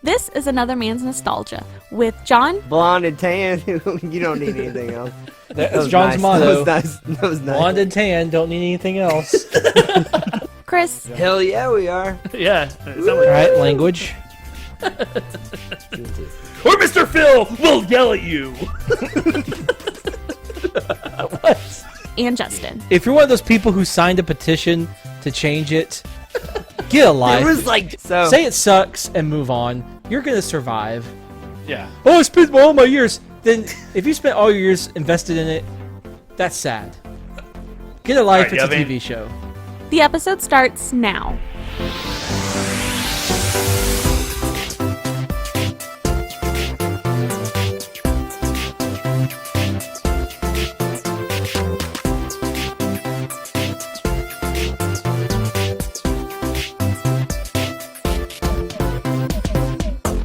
This is Another Man's Nostalgia with John. Blonde and tan. You don't need anything else. That's John's motto. That was nice. Blonde and tan, don't need anything else. Chris. Hell yeah, we are. Yeah. Alright, language. Or Mr. Phil will yell at you. What? And Justin. If you're one of those people who signed a petition to change it, get a life. It was like so. Say it sucks and move on. You're gonna survive. Yeah. Oh, I spent all my years. Then, if you spent all your years invested in it, that's sad. Get a life. Alright, It's a Yelvin. TV show. The episode starts now.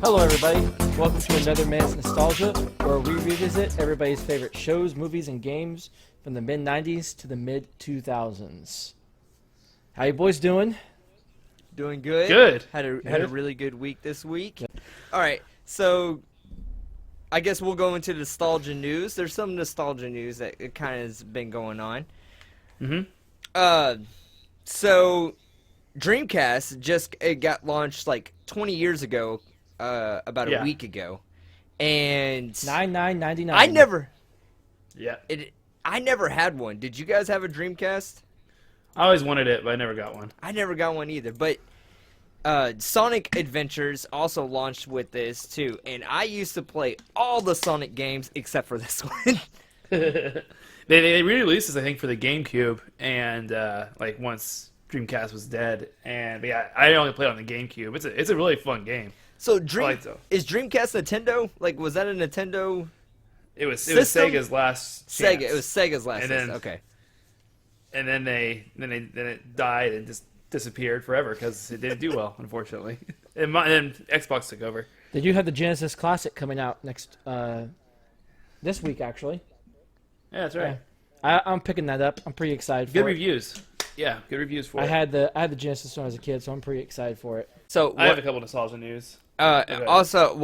Hello, everybody. Welcome to Another Man's Nostalgia, where we revisit everybody's favorite shows, movies, and games from the mid-'90s to the mid-2000s. How you boys doing? Doing good. Good. Had a really good week this week. All right, so I guess we'll go into nostalgia news. There's some nostalgia news that it kind of has been going on. So Dreamcast it got launched like 20 years ago, about a week ago, and $99.99. I never had one. Did you guys have a Dreamcast? I always wanted it, but I never got one. I never got one either, but Sonic Adventures also launched with this too, and I used to play all the Sonic games except for this one. They re-released this, I think, for the GameCube, and like once Dreamcast was dead, and but yeah, I only played on the GameCube. It's a really fun game. So Is Dreamcast Nintendo? Like, was that a Nintendo? It was System? Sega's last chance. Sega. It was Sega's last. And then- Okay. And then it died and just disappeared forever because it didn't do well, unfortunately. And then Xbox took over. They do have the Genesis Classic coming out this week, actually. Yeah, that's right. I'm picking that up. I'm pretty excited for Good it. reviews. Yeah, good reviews for I it. had the Genesis when I was a kid, so I'm pretty excited for it. So I have a couple nostalgia news. also,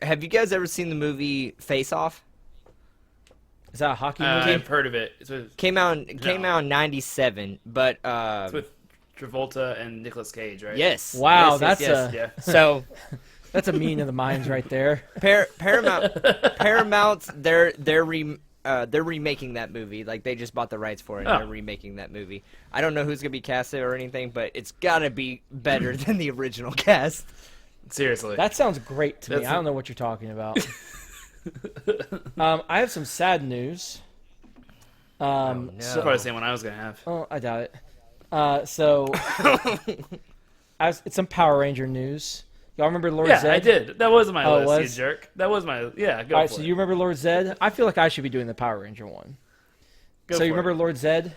have you guys ever seen the movie Face Off? Is that a hockey movie? I've heard of it. Came out in '97, but It's with Travolta and Nicolas Cage, right? yes. Wow, yes, that's yes. Yeah. So That's a meeting of the minds right there. Paramount, they're remaking that movie. Like, they just bought the rights for it, and Oh. they're remaking that movie. I don't know who's gonna be casted or anything, but it's gotta be better than the original cast. Seriously. That sounds great to me. That's- I don't know what you're talking about. I have some sad news. no. That's probably the same one I was going to have. Oh, I doubt it. It's some Power Ranger news. Y'all remember Lord Yeah, Zed? I did. That was my Oh, it list, was? you jerk. That was my... Yeah, go All right, for so it. you remember Lord Zed? I feel like I should be doing the Power Ranger one. Go So you for remember it. Lord Zed?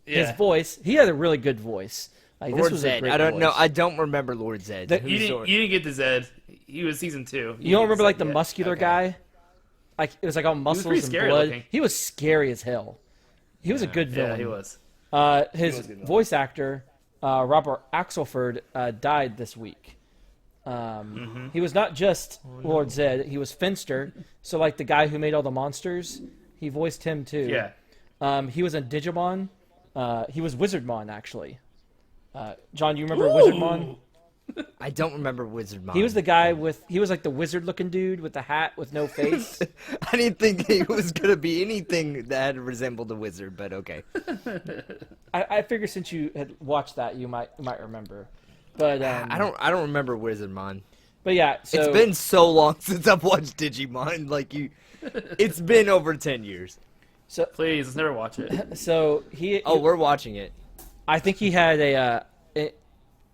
Yeah. His voice. He had a really good voice. Like, this Lord was a Zed. great I don't know. voice. I don't remember Lord Zed. The- Who's You Lord- didn't get the Zed. He was season 2. You don't remember, like, the muscular Okay. guy? Like, it was like all muscles pretty and scary blood. looking. He was scary as hell. He was a good villain. Yeah, he was. His was a good villain. voice actor, Robert Axelford, died this week. He was not just Lord Zed. He was Finster. So, like, the guy who made all the monsters, he voiced him, too. Yeah. He was in Digimon. He was Wizardmon, actually. John, you remember Wizardmon? I don't remember Wizard Mom. He was the guy he was like the wizard-looking dude with the hat with no face. I didn't think he was gonna be anything that resembled a wizard, but okay. I figure since you had watched that, you might remember. But I don't remember Wizardmon. But yeah, so It's been so long since I've watched Digimon. It's been over 10 years. Please, let's never watch it. So We're watching it. I think he had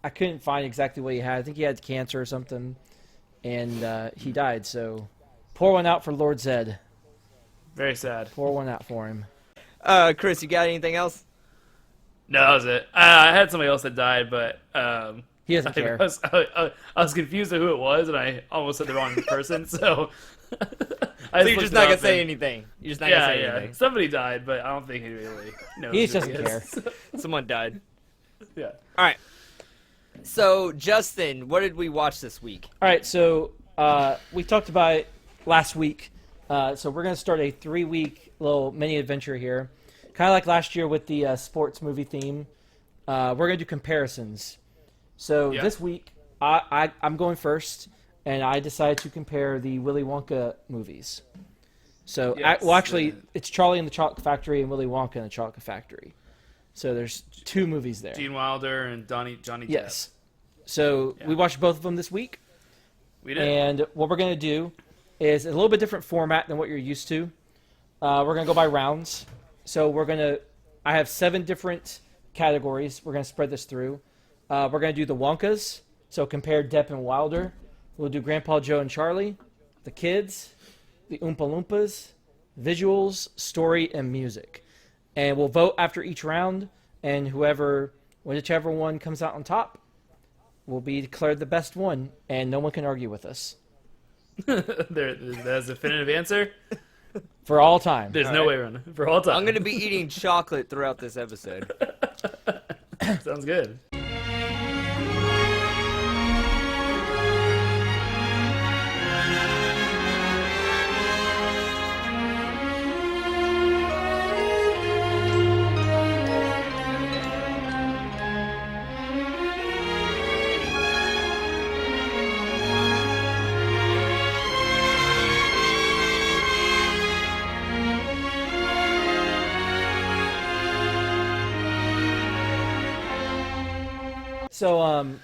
I couldn't find exactly what he had. I think he had cancer or something, and he died. So pour one out for Lord Zed. Very sad. Pour one out for him. Chris, you got anything else? No, that was it. I had somebody else that died, but He doesn't care. I was confused of who it was, and I almost said the wrong person, so... So you're just not going to say anything. You're just not going to say anything. Somebody died, but I don't think he really knows He who just doesn't is. care. Someone died. Yeah. All right. So, Justin, what did we watch this week? All right, so we talked about it last week. So we're going to start a 3-week little mini adventure here. Kind of like last year with the sports movie theme. We're going to do comparisons. So this week, I'm going first, and I decided to compare the Willy Wonka movies. So, actually, it's Charlie and the Chocolate Factory and Willy Wonka and the Chocolate Factory. So there's 2 movies there. Gene Wilder and Johnny Depp. Yes. So we watched both of them this week. We did. And what we're going to do is a little bit different format than what you're used to. We're going to go by rounds. So I have 7 different categories. We're going to spread this through. We're going to do the Wonkas. So compare Depp and Wilder. We'll do Grandpa Joe and Charlie, the kids, the Oompa Loompas, visuals, story, and music. And we'll vote after each round, and whichever one comes out on top will be declared the best one, and no one can argue with us. That's a definitive answer? For all time. There's no way around it. For all time. I'm going to be eating chocolate throughout this episode. Sounds good. So,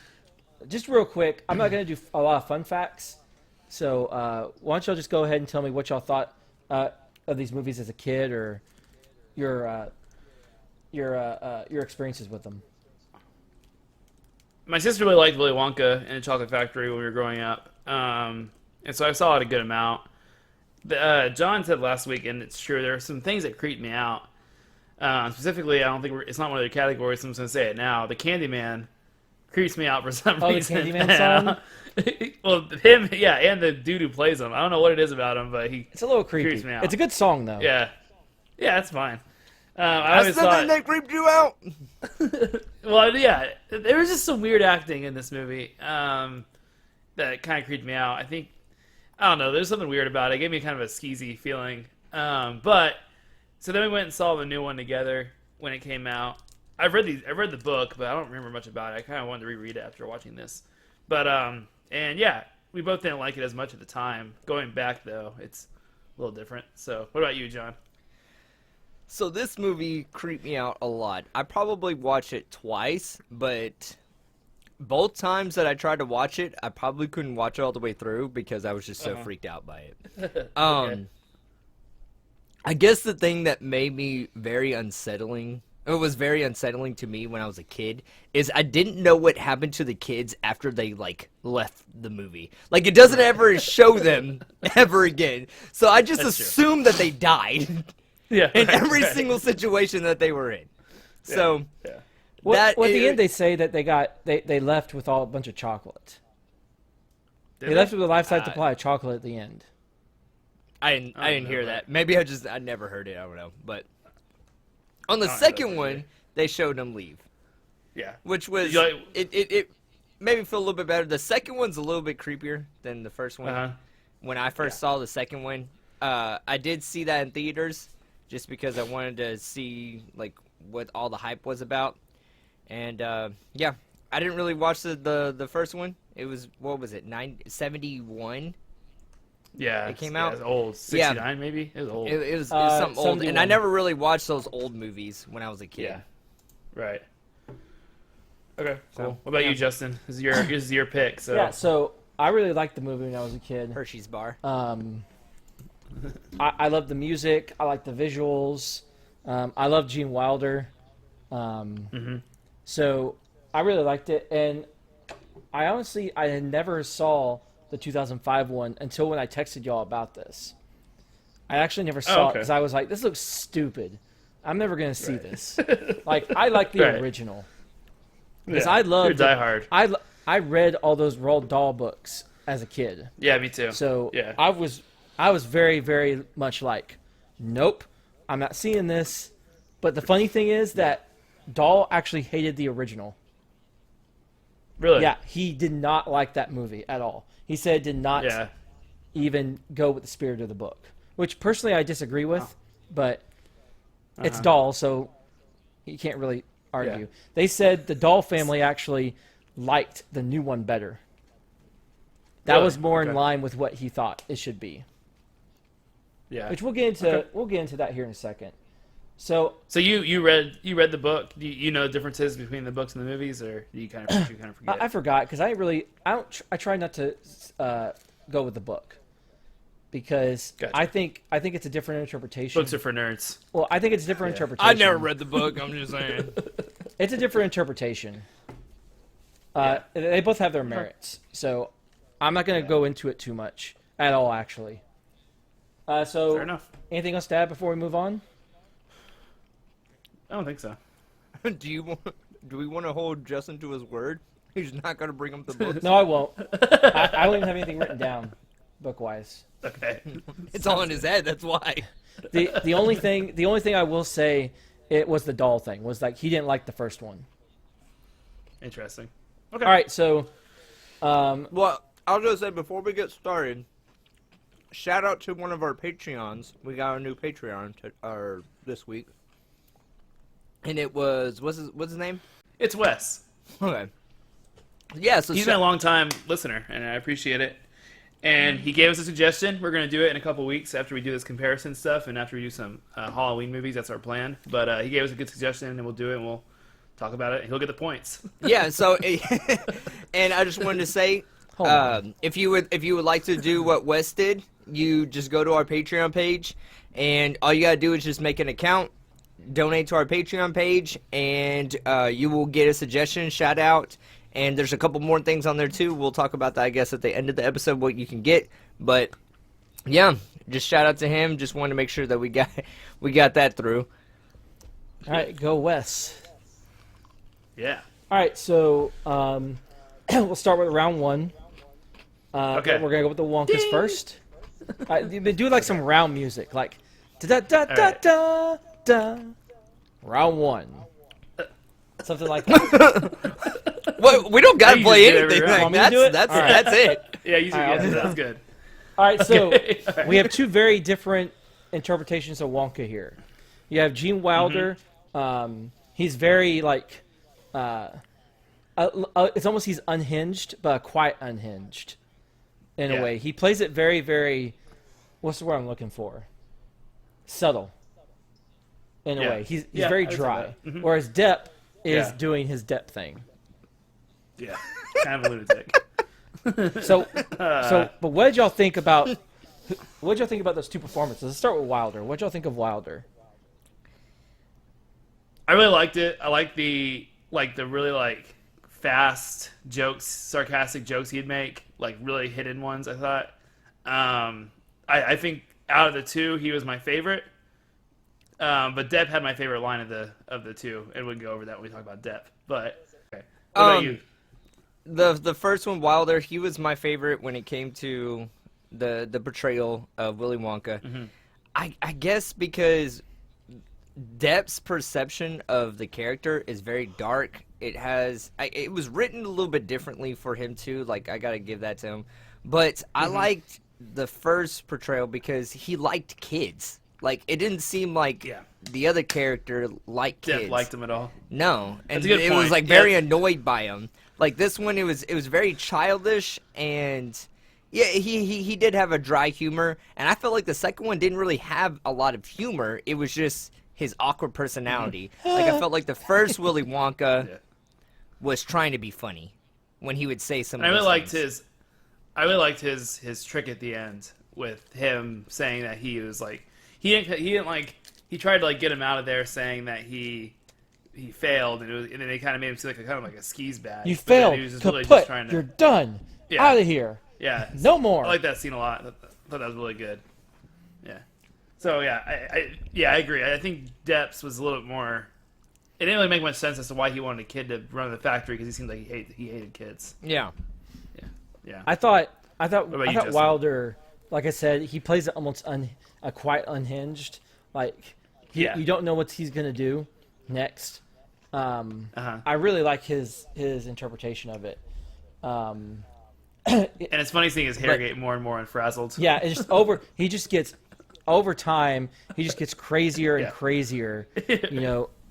just real quick, I'm not going to do a lot of fun facts. So, why don't y'all just go ahead and tell me what y'all thought of these movies as a kid, or your experiences with them. My sister really liked Willy Wonka and the Chocolate Factory when we were growing up, and so I saw it a good amount. John said last week, and it's true, there are some things that creeped me out. Specifically, I don't think it's not one of their categories, so I'm just going to say it now. The Candyman creeps me out for some reason. Oh, the Candyman song? Well, him, yeah, and the dude who plays him. I don't know what it is about him, but it's a little creepy. Creeps me out. It's a good song, though. Yeah, it's fine. That's something that creeped you out? Well, yeah, there was just some weird acting in this movie that kind of creeped me out. I don't know, there's something weird about it. It gave me kind of a skeezy feeling. But so then we went and saw the new one together when it came out. I've read the book, but I don't remember much about it. I kind of wanted to reread it after watching this. But and yeah, we both didn't like it as much at the time. Going back though, it's a little different. So, what about you, John? So this movie creeped me out a lot. I probably watched it twice, but both times that I tried to watch it, I probably couldn't watch it all the way through because I was just so freaked out by it. Okay. I guess the thing that made me very unsettling, it was very unsettling to me when I was a kid, is I didn't know what happened to the kids after they, left the movie. It doesn't ever show them ever again. So I just assumed that they died. Yeah, in every single situation that they were in. Yeah, So, yeah. Well, at the end, they say that they left with a bunch of chocolate. They left with a life-size supply of chocolate at the end. I didn't hear that. Maybe I never heard it. I don't know. But on the second one, they showed them leave. Yeah. Which was it made me feel a little bit better. The second one's a little bit creepier than the first one. When I first saw the second one, I did see that in theaters just because I wanted to see what all the hype was about. And yeah, I didn't really watch the first one. It was, what was it, 71? Yeah, it came out. It was old, 69 maybe. It was old. It was something old, 71. and I never really watched those old movies when I was a kid. Yeah, right. Okay, cool. So, What about you, Justin? This is your pick. So Yeah, so I really liked the movie when I was a kid. Hershey's Bar. I love the music. I like the visuals. I love Gene Wilder. So I really liked it, and I had never saw the 2005 one until when I texted y'all about this. I actually never saw it because I was like, this looks stupid. I'm never going to see this. I like the original. Because I loved Die Hard. I read all those Roald Dahl books as a kid. Yeah, me too. So yeah. I was very, very much like, nope, I'm not seeing this. But the funny thing is that Dahl actually hated the original. Really? Yeah, he did not like that movie at all. He said it did not even go with the spirit of the book, which personally I disagree with, but it's Dahl, so you can't really argue. Yeah. They said the Dahl family actually liked the new one better. That Really? was more in Okay. line with what he thought it should be. Yeah. Which we'll get into that here in a second. So you read the book? Do you know differences between the books and the movies, or do you kind of forget? I forgot because I try not to go with the book because Gotcha. I think it's a different interpretation. Books are for nerds. Well, I think it's a different interpretation. I never read the book. I'm just saying. It's a different interpretation. They both have their merits, so I'm not going to go into it too much at all. Actually, so Fair enough. anything else to add before we move on? I don't think so. Do we want to hold Justin to his word? He's not going to bring him the book. No, I won't. I don't even have anything written down, book wise. Okay. It's all in his head. That's why. The only thing I will say it was the doll thing was like he didn't like the first one. Interesting. Okay. All right, so Well, I'll just say before we get started, shout out to one of our Patreons. We got a new Patreon this week, and it was what's his name? It's Wes. Okay. Yeah, so He's been a long time listener, and I appreciate it. And he gave us a suggestion. We're going to do it in a couple weeks after we do this comparison stuff and after we do some Halloween movies. That's our plan. But he gave us a good suggestion, and we'll do it, and we'll talk about it. And he'll get the points. Yeah, so and I just wanted to say, if you would like to do what Wes did, you just go to our Patreon page, and all you gotta do is just make an account, donate to our Patreon page, and you will get a suggestion, shout out, and there's a couple more things on there too. We'll talk about that, I guess, at the end of the episode, what you can get. But yeah, just shout out to him. Just wanted to make sure that we got that through. all right, go Wes. Yeah. All right, so we'll start with round one. Okay. We're gonna go with the Wonkas first. Do like some round music, like da da da right. da da. Round one. Something like that. Well, we don't gotta You play just do it every anything. round. Like, Want me to do it? that's All right. that's it. Yeah, you All right, yeah, that's good. All right, so Okay. All right. we have two very different interpretations of Wonka here. You have Gene Wilder. He's very like, it's almost he's unhinged, but quite unhinged in a Yeah. way. He plays it very, very. What's the word I'm looking for? Subtle. In a Yeah. way, he's Yeah, very I would say dry. that. Mhm. Whereas Depp is Yeah. doing his Depp thing. Yeah. Kind of a lunatic. So, but what did y'all think about? What did y'all think about those two performances? Let's start with Wilder. What did y'all think of Wilder? I really liked it. I liked the really fast jokes, sarcastic jokes he'd make, like really hidden ones. I thought. I think out of the two, he was my favorite. But Depp had my favorite line of the two, and we can go over that when we talk about Depp. But okay. What about you? The first one, Wilder, he was my favorite when it came to the portrayal of Willy Wonka. Mm-hmm. I guess because Depp's perception of the character is very dark. It was written a little bit differently for him too. Like, I gotta give that to him. But I liked the first portrayal because he liked kids. Like, it didn't seem like the other character liked kids. Depp liked him at all. No, and That's a good it was point. like very annoyed by him. Like this one, it was very childish, and yeah, he did have a dry humor, and I felt like the second one didn't really have a lot of humor. It was just his awkward personality. Like, I felt like the first Willy Wonka was trying to be funny when he would say some. And I really liked his trick at the end with him saying that he was like he tried to like get him out of there saying that he failed, and then they kind of made him seem like kind of like a skis bag. You But then failed. he was just Kaput. really just trying to. You're done. Yeah. Out of here. Yeah. No more. I like that scene a lot. I thought that was really good. Yeah. So yeah, I agree. I think Depp's was a little bit more. It didn't really make much sense as to why he wanted a kid to run the factory because he seemed like he hated kids. Yeah. Yeah. I thought about you, Justin? Wilder, like I said, he plays it almost quite unhinged. Like you don't know what he's gonna do next. I really like his interpretation of it. Um, And it's funny seeing his hair get more and more unfrazzled. yeah, it's just over. He just gets over time. He just gets crazier and crazier.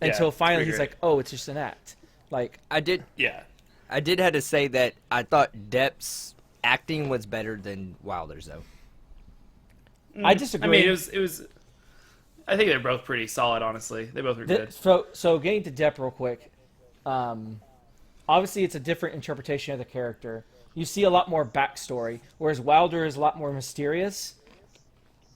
Until finally he's like, oh, it's just an act. Like I did Yeah. have to say that I thought Depp's acting was better than Wilder's though. I disagree. I mean, it was. I think they're both pretty solid. Honestly, they both were good. So getting to Depp real quick. Obviously, it's a different interpretation of the character. You see a lot more backstory, whereas Wilder is a lot more mysterious.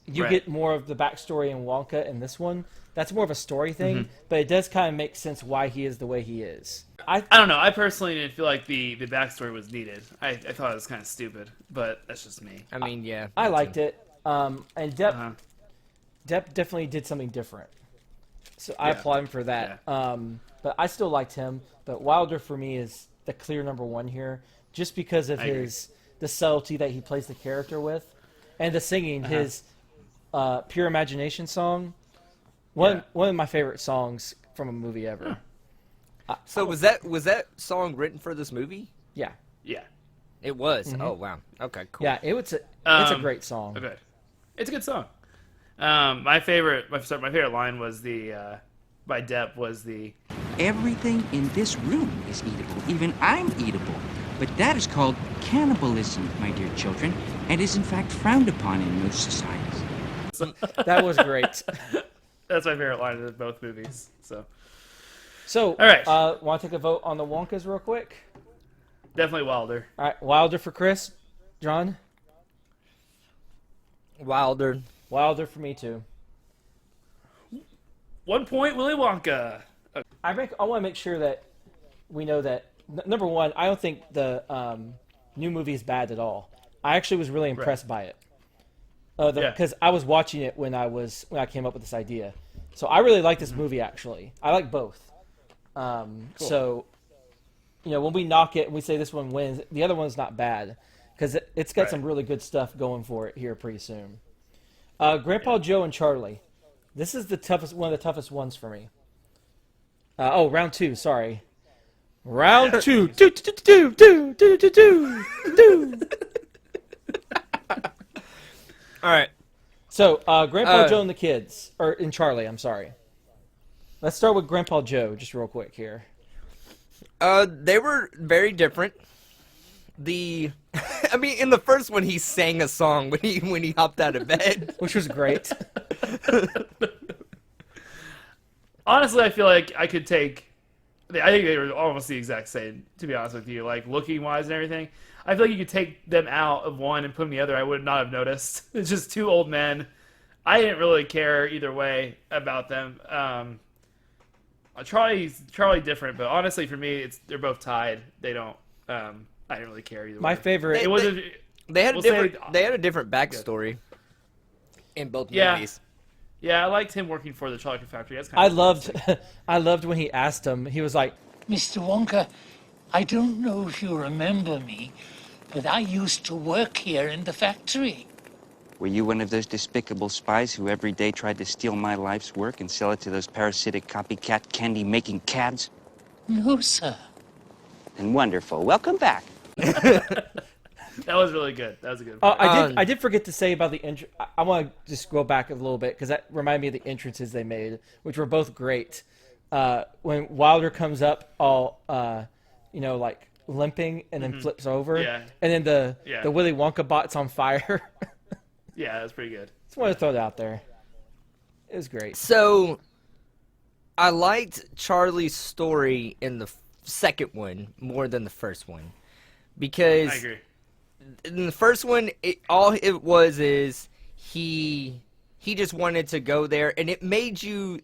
You get more of the backstory in Wonka in this one. That's more of a story thing, but it does kind of make sense why he is the way he is. I don't know. I personally didn't feel like the backstory was needed. I thought it was kind of stupid, but that's just me. I mean, yeah. I liked it. And Depp definitely did something different. So I applaud him for that. Yeah. But I still liked him. But Wilder for me is the clear number one here, just because of the subtlety that he plays the character with, and the singing. His Pure Imagination song, one of my favorite songs from a movie ever. So was that song written for this movie? Yeah. Yeah. It was. Oh wow. Okay. Cool. Yeah. It's a great song. Okay. It's a good song. My favorite line was the by Depp was the Everything in this room is eatable. Even I'm eatable. But that is called cannibalism, my dear children, and is in fact frowned upon in most societies. That was great. That's my favorite line of both movies. So, all right. Want to take a vote on the Wonkas real quick? Definitely Wilder. All right, Wilder for Chris. John? Wilder. Wilder for me too. 1 point, Willy Wonka. I want to make sure that we know that number one, I don't think the new movie is bad at all. I actually was really impressed by it. Because I was watching it when I came up with this idea. So I really like this movie actually. I like both. Cool. So, when we knock it and we say this one wins, the other one's not bad because it's got some really good stuff going for it here pretty soon. Grandpa Joe and Charlie. This is one of the toughest ones for me. Round two. Sorry. Round two. All right. So, Grandpa Joe and the kids, and Charlie. I'm sorry. Let's start with Grandpa Joe, just real quick here. They were very different. I mean, in the first one, he sang a song when he hopped out of bed, which was great. Honestly, I feel like I think they were almost the exact same, to be honest with you. Like, looking-wise and everything. I feel like you could take them out of one and put them in the other. I would not have noticed. It's just two old men. I didn't really care either way about them. Charlie's different, but honestly, for me, they're both tied. They don't. I didn't really care either way. My favorite. They had a different backstory in both movies. Yeah, I liked him working for the chocolate factory. That's kind of I loved when he asked him. He was like, Mr. Wonka, I don't know if you remember me, but I used to work here in the factory. Were you one of those despicable spies who every day tried to steal my life's work and sell it to those parasitic copycat candy-making cads? No, sir. And wonderful. Welcome back. That was really good. That was a good one. I did forget to say about the intro. I want to just go back a little bit because that reminded me of the entrances they made, which were both great. When Wilder comes up all, like limping and then flips over. Yeah. And then the Willy Wonka bot's on fire. Yeah, that's pretty good. Just wanted to throw it out there. It was great. So, I liked Charlie's story in the second one more than the first one. Because I agree. In the first one, all it was is he just wanted to go there, and it made you...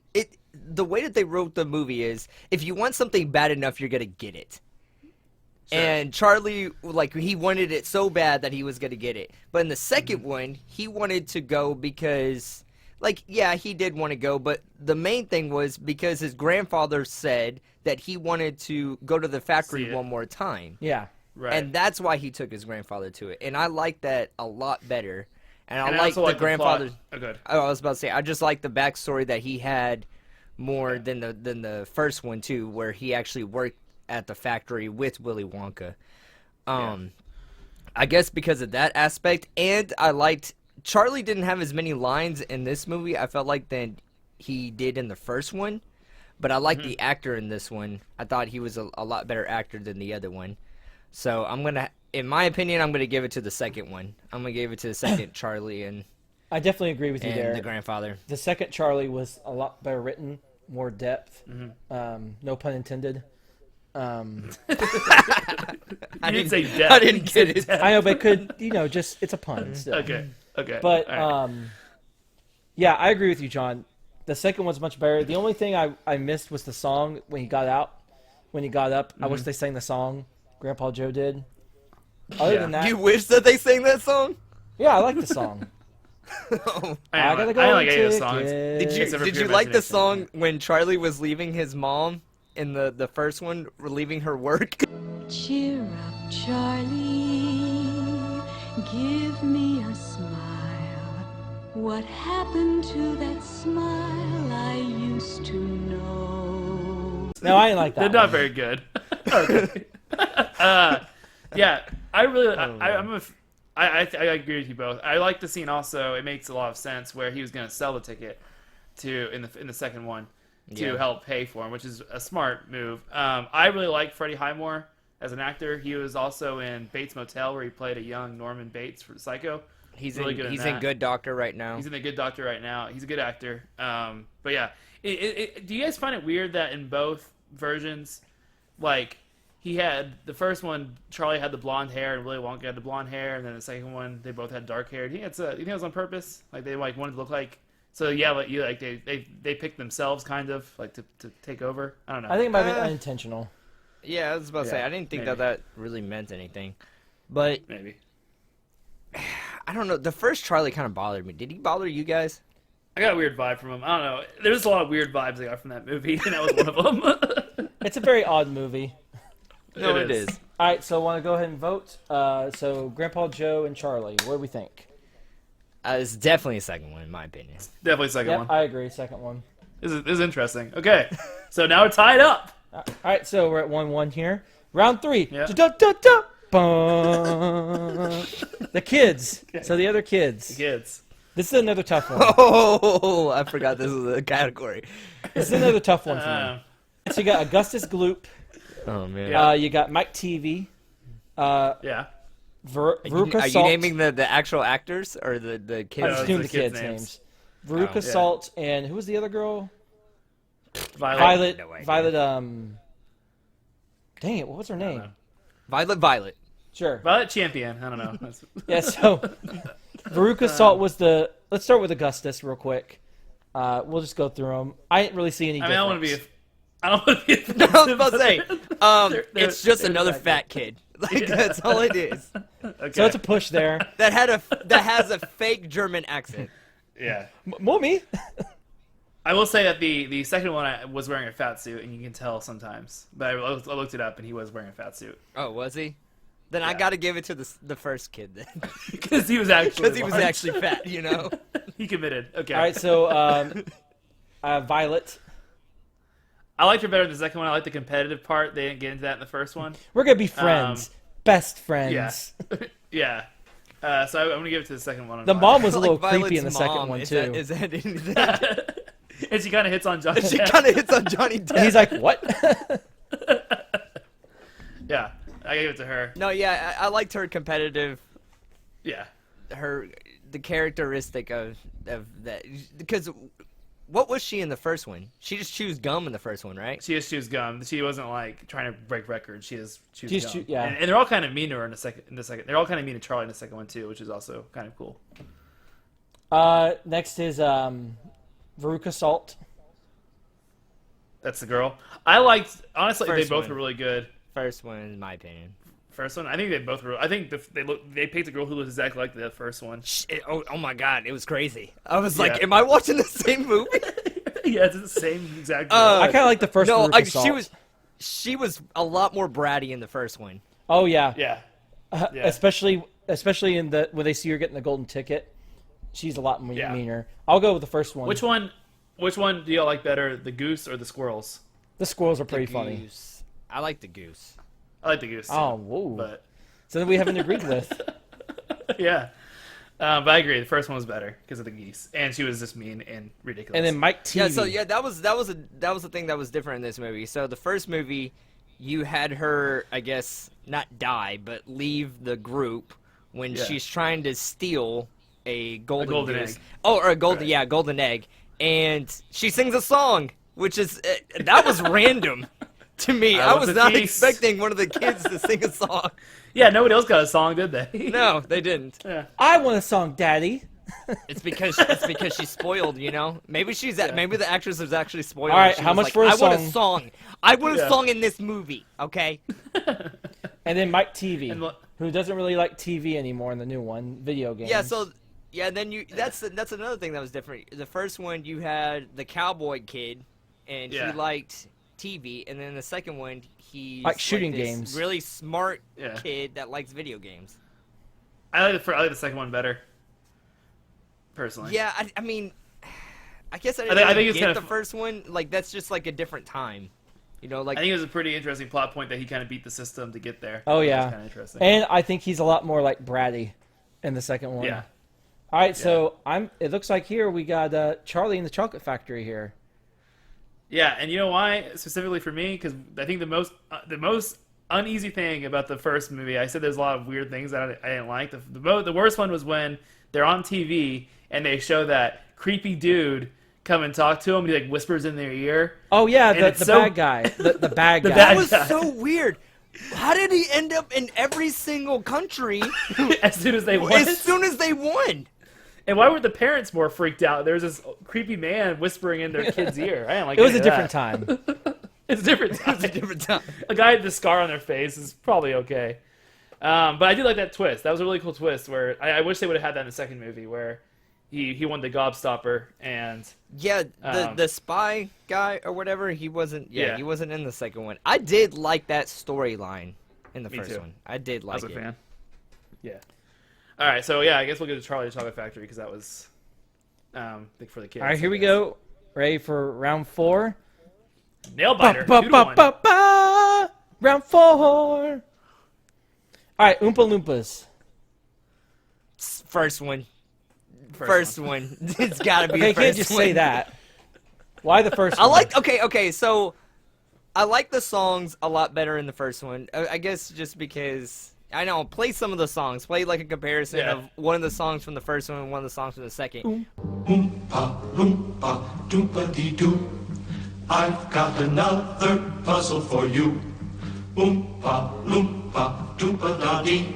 The way that they wrote the movie is, if you want something bad enough, you're going to get it. Sure. And Charlie, he wanted it so bad that he was going to get it. But in the second one, he wanted to go because, he did want to go, but the main thing was because his grandfather said that he wanted to go to the factory one more time. Yeah. Right. And that's why he took his grandfather to it. And I like that a lot better. And I like the grandfather. I was about to say, I just like the backstory that he had more than the first one, too, where he actually worked at the factory with Willy Wonka. I guess because of that aspect, and I liked Charlie didn't have as many lines in this movie, I felt like, than he did in the first one. But I like the actor in this one. I thought he was a lot better actor than the other one. So in my opinion, I'm gonna give it to the second one. I'm gonna give it to the second Charlie and I definitely agree with you there. the grandfather. The second Charlie was a lot better written, more depth. No pun intended. I didn't say death. I didn't get it. I know, but it could, just it's a pun still. Okay. But All right. yeah, I agree with you, John. The second one's much better. The only thing I missed was the song when he got out. When he got up, I wish they sang the song. Grandpa Joe did. Other than that, You wish that they sang that song? yeah, I like the song. I gotta don't go like any of the songs. ticket. Did Except for you Pure like the Imagination. song when Charlie was leaving his mom in the first one, leaving her work? Cheer up, Charlie. Give me a smile. What happened to that smile I used to know? No, I didn't like that. They're not one. very good. Okay. Yeah, I really, I agree with you both. I like the scene also. It makes a lot of sense where he was going to sell the ticket to in the second one to help pay for him, which is a smart move. I really like Freddie Highmore as an actor. He was also in Bates Motel where he played a young Norman Bates for Psycho. He's really good. He's in in that. Good Doctor right now. He's in The Good Doctor right now. He's a good actor. But yeah, do you guys find it weird that in both versions, like he had the first one, Charlie had the blonde hair and Willy Wonka had the blonde hair, and then the second one they both had dark hair. Do you think it was on purpose? Like they wanted to look like. So yeah, they picked themselves kind of like to take over. I don't know. I think it might have been unintentional. Yeah, I was about to say, Yeah, I didn't think maybe. that really meant anything. But Maybe. I don't know. The first Charlie kind of bothered me. Did he bother you guys? I got a weird vibe from him. I don't know. There's a lot of weird vibes I got from that movie, and that was one of them. It's a very odd movie. No, It it is. is. All right, so want to go ahead and vote. So Grandpa Joe and Charlie, what do we think? It's definitely a second one, in my opinion. Definitely second Yep, one. I agree. Second one. This is interesting. Okay, so now we're tied up. All right, so we're at 1-1 here. Round 3. Yeah. Da-da-da-da. Bum. The kids. So the other kids. Kids. This is another tough one. Oh, I forgot this was a category. This is another tough one for me. So you got Augustus Gloop. Oh, man. Yeah. You got Mike TV. Yeah. Veruca Are you Salt. naming the actual actors or the I'm kids? just No, doing the the kids' kids' names. names. Veruca yeah. Salt and who was the other girl? Violet. No idea. Violet. Dang it! What was her name? know. Violet. Sure. Violet Champion. I don't know. That's- Yeah. So Veruca Salt was the. Let's start with Augustus real quick. We'll just go through them. I didn't really see any. I mean, I difference. don't want to be. I was about to say, They're- it's just they're another like- fat kid. Like that's all it is. Okay. So it's a push there. That has a fake German accent. yeah. Mommy. I will say that the second one I was wearing a fat suit, and you can tell sometimes. But I looked it up, and he was wearing a fat suit Oh, was he? Then I Yeah. got to give it to the first kid then, because he was actually because he was large. actually fat. You know. He committed. Okay. All right. So Violet. I liked her better than the second one. I liked the competitive part. They didn't get into that in the first one. We're gonna be friends. Best friends. Yeah. So I'm gonna give it to the second one. The mom was a little Like creepy in the Violet's second mom. one Is too. that, is that anything? and she kind of hits on Johnny. She Depp. kind of hits on Johnny Depp. And he's like, "What?" Yeah, I gave it to her. No, yeah, I liked her competitive, Yeah. the characteristic of that, because what was she in the first one? She just chews gum in the first one, right? She just chews gum. She wasn't like trying to break records. She just chews She's gum. yeah. And they're all kind of mean to her in the second. They're all kind of mean to Charlie in the second one too, which is also kind of cool. Next is Veruca Salt. That's the girl. I liked. Honestly, First they both one. were really good. First one, in my opinion. First one, I think they both were. I think they picked a girl who was exactly like the first one. Oh my god, it was crazy. I was like, Yeah. am I watching the same movie? Yeah, it's the same exact. Girl. I kind of like the first. No, Veruca Salt. she was a lot more bratty in the first one. Oh yeah. Yeah. Yeah. Especially in the when they see her getting the golden ticket, she's a lot Yeah. meaner. I'll go with the first one. Which one? Which one do y'all like better, the goose or the squirrels? The squirrels are The pretty funny. goose. I like the goose. I like the goose. Too, Oh, whoa. But Something we haven't agreed with. Yeah. But I agree. The first one was better because of the geese, and she was just mean and ridiculous. And then Mike TV. Yeah, so that was the thing that was different in this movie. So the first movie, you had her, I guess, not die, but leave the group when she's trying to steal a golden goose. egg. Oh, or a golden egg, and she sings a song, which is that was random to me. I was not expecting one of the kids to sing a song. Yeah, nobody else got a song, did they? No, they didn't. Yeah. I want a song, Daddy. It's because she's spoiled, you know. Maybe maybe the actress was actually spoiled. All right, She how was much for a I want a song? song. I want a song in this movie. Okay. And then Mike TV, And who doesn't really like TV anymore in the new one, video games. Yeah. So then that's another thing that was different. The first one you had the cowboy kid, and he liked TV, and then the second one he like shooting this games. Really smart kid that likes video games. I like the second one better. Personally. Yeah, I mean, I guess I think didn't it's get kind the of first one. Like that's just like a different time, you know. Like I think it was a pretty interesting plot point that he kind of beat the system to get there. Oh That yeah. was kind of interesting. And I think he's a lot more like bratty in the second one. Yeah. All right, so it looks like here we got Charlie in the Chocolate Factory here. Yeah, and you know why? Specifically for me, because I think the most uneasy thing about the first movie, I said there's a lot of weird things that I didn't like. The worst one was when they're on TV and they show that creepy dude come and talk to him. He like whispers in their ear. Oh yeah, And the bad guy, the bad guy. that was so weird. How did he end up in every single country as soon as they won? as soon as they won? And why were the parents more freaked out? There was this creepy man whispering in their kid's ear. I didn't like It was any a of different that. time. It's a different time. It's a different time. A guy with a scar on their face is probably okay. But I did like that twist. That was a really cool twist where I wish they would have had that in the second movie where he won the gobstopper and Yeah, the spy guy or whatever, he wasn't he wasn't in the second one. I did like that storyline in the first too. one. I did like I was it. a fan. Yeah. All right, so yeah, I guess we'll go to Charlie the Chocolate Factory because that was I think for the kids. All right, here we go. Ready for round 4? Nail biter. Ba-ba-ba-ba-ba. Round 4. All right, Oompa Loompas. First one. First one. It's got to be Okay, you the first can't just one. say that. Why the first I one? like okay, so I like the songs a lot better in the first one. I guess just because I know, play some of the songs. Play like a comparison of one of the songs from the first one and one of the songs from the second. Oompa loompa doompa dee doo. I've got another puzzle for you. Oompa loompa doompa da dee.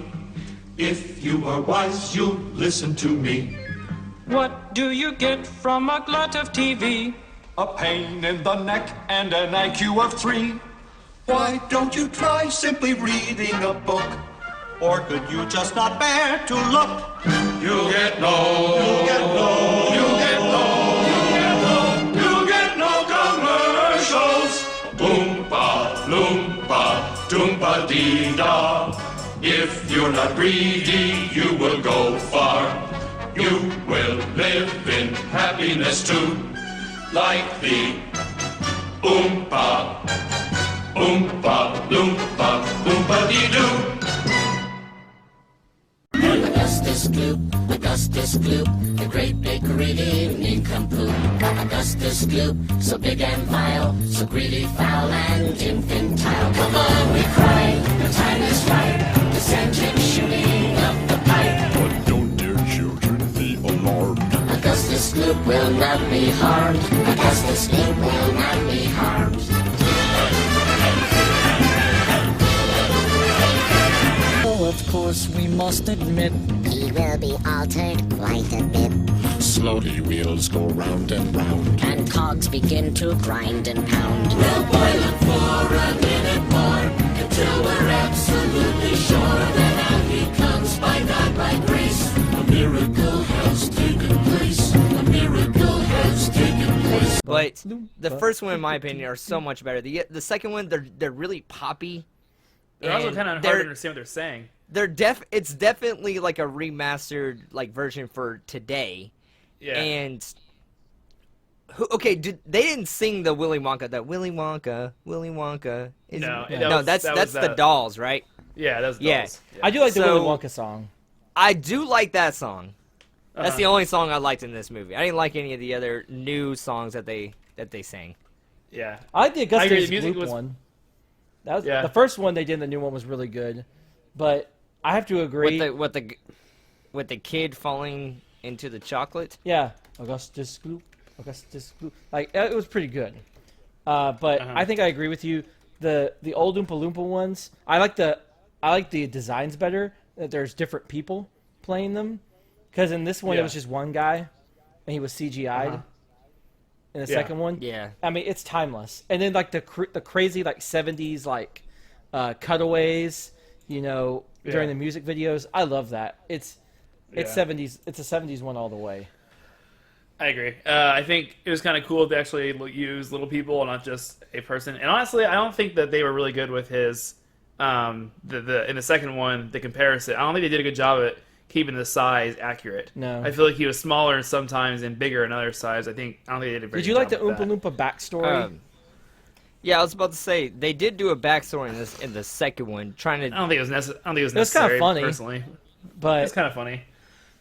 If you are wise, you'll listen to me. What do you get from a glut of TV? A pain in the neck and an IQ of 3. Why don't you try simply reading a book? Or could you just not bear to look? You'll get no, you'll get no, you'll get no, you'll get no, you'll get no commercials. Oompa, loompa, doompa dee da. If you're not greedy, you will go far. You will live in happiness too, like the Oompa, Oompa, Loompa, Oompa dee doo. Augustus Gloop, the great bakery nincompoop. Augustus Gloop, so big and vile, so greedy, foul, and infantile. Come on, we cry, the time is right to send him shooting up the pipe. But don't, dear children, be alarmed. Augustus Gloop will not be harmed. Augustus Gloop will not be harmed. Oh, of course, we must admit He will be altered quite a bit. Slowly wheels go round and round. And cogs begin to grind and pound. we'll boil it for a minute more until we're absolutely sure that out he comes by God, by grace. A miracle has taken place. A miracle has taken place. But the first one, in my opinion, are so much better. The second one, they're really poppy. They're also and kind of hard to understand what they're saying. It's definitely like a remastered version for today. Yeah. And they didn't sing the Willy Wonka. That Willy Wonka. No, No, that's the dolls, right? Yeah, that's Yeah. dolls. Yeah. I do like the So- Willy Wonka song. I do like that song. That's Uh-huh. the only song I liked in this movie. I didn't like any of the other new songs that they sang. Yeah. I like the I agree, Augustus the music Gloop was- one. That was Yeah. the first one they did. The new one was really good, but I have to agree. With the kid falling into the chocolate. Yeah, Augustus Gloop, Augustus Gloop. Like it was pretty good. But I think I agree with you. The old Oompa Loompa ones, I like the designs better. That there's different people playing them, because in this one it Yeah. was just one guy, and he was CGI'd. In the Yeah. second one, Yeah. I mean it's timeless. And then like the crazy like 70s like cutaways, during the music videos. I love that. It's 70s. It's a 70s one all the way. I agree. I think it was kind of cool to actually use little people and not just a person. And honestly, I don't think that they were really good with his in the second one, the comparison. I don't think they did a good job at keeping the size accurate. No. I feel like he was smaller sometimes and bigger in other size. I don't think they did a very Did you good like the job with Oompa that. Loompa backstory? Yeah, I was about to say they did do a backstory in the second one, trying to. I don't think it was necessary. I don't think it was It was kinda necessary. funny. Personally, but it's kind of funny.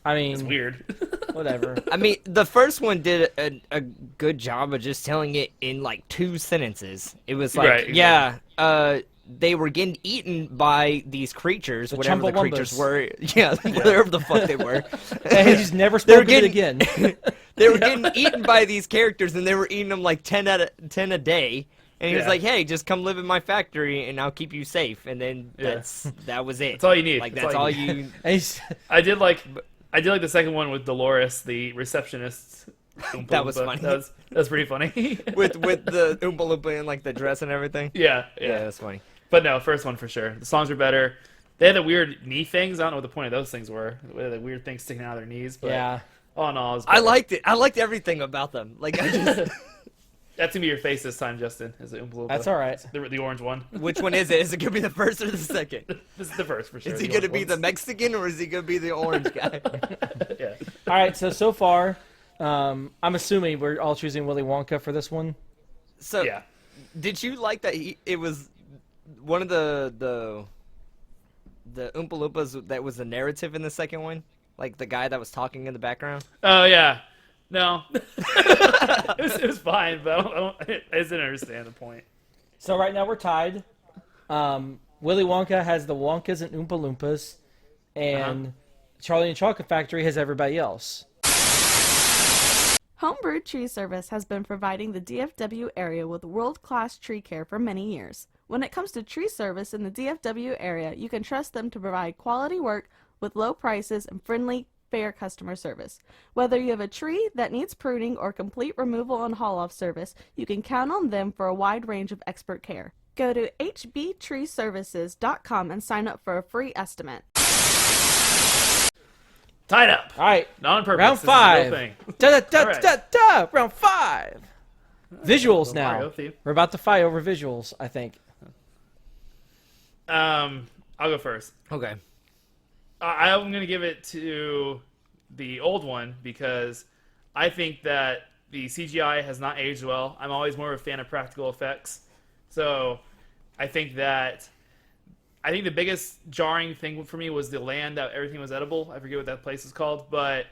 I mean, It's weird. whatever. I mean, the first one did a good job of just telling it in like 2 sentences. It was like, Right, yeah, they were getting eaten by these creatures, The whatever the creatures Chumbawambas. were. Yeah, whatever the fuck they were. And he just never They were spoke of it getting- again. They were getting eaten by these characters, and they were eating them like 10 a day. And he was Yeah. like, "Hey, just come live in my factory, and I'll keep you safe." And then Yeah. that was it. That's all you need. Like That's that's all all you you. And he's, I did like the second one with Dolores, the receptionist. Oompa That was Loompa. funny. That was pretty funny. with the Oompa Loompa and like the dress and everything. yeah. that's funny. But no, first one for sure. The songs were better. They had the weird knee things. I don't know what the point of those things were. They had the weird things sticking out of their knees. But yeah. all in all, it was I better. liked it. I liked everything about them. Like, I just, That's gonna be your face this time, Justin. Is it Oompa Loompa? That's all right. The orange one. which one is it? Is it gonna be the first or the second? This is the first for sure. Is he the gonna orange be the ones. Mexican or is he gonna be the orange guy? Yeah. All right. So far, I'm assuming we're all choosing Willy Wonka for this one. So, Yeah. did you like that? It was one of the Oompa Loompas that was the narrative in the second one, like the guy that was talking in the background. Oh yeah. No. it was fine, but I just didn't understand the point. So right now we're tied. Willy Wonka has the Wonkas and Oompa Loompas, and Charlie and Chocolate Factory has everybody else. Homebrewed Tree Service has been providing the DFW area with world-class tree care for many years. When it comes to tree service in the DFW area, you can trust them to provide quality work with low prices and friendly, fair customer service. Whether you have a tree that needs pruning or complete removal and haul-off service, you can count on them for a wide range of expert care. Go to hbtreeservices.com and sign up for a free estimate. Tied up. All right. Not on purpose. Round This is a real 5. thing. Da. Round 5. Visuals The now. Mario theme. We're about to fight over visuals, I think. I'll go first. Okay. I'm going to give it to the old one because I think that the CGI has not aged well. I'm always more of a fan of practical effects. So I think the biggest jarring thing for me was the land that everything was edible. I forget what that place is called, but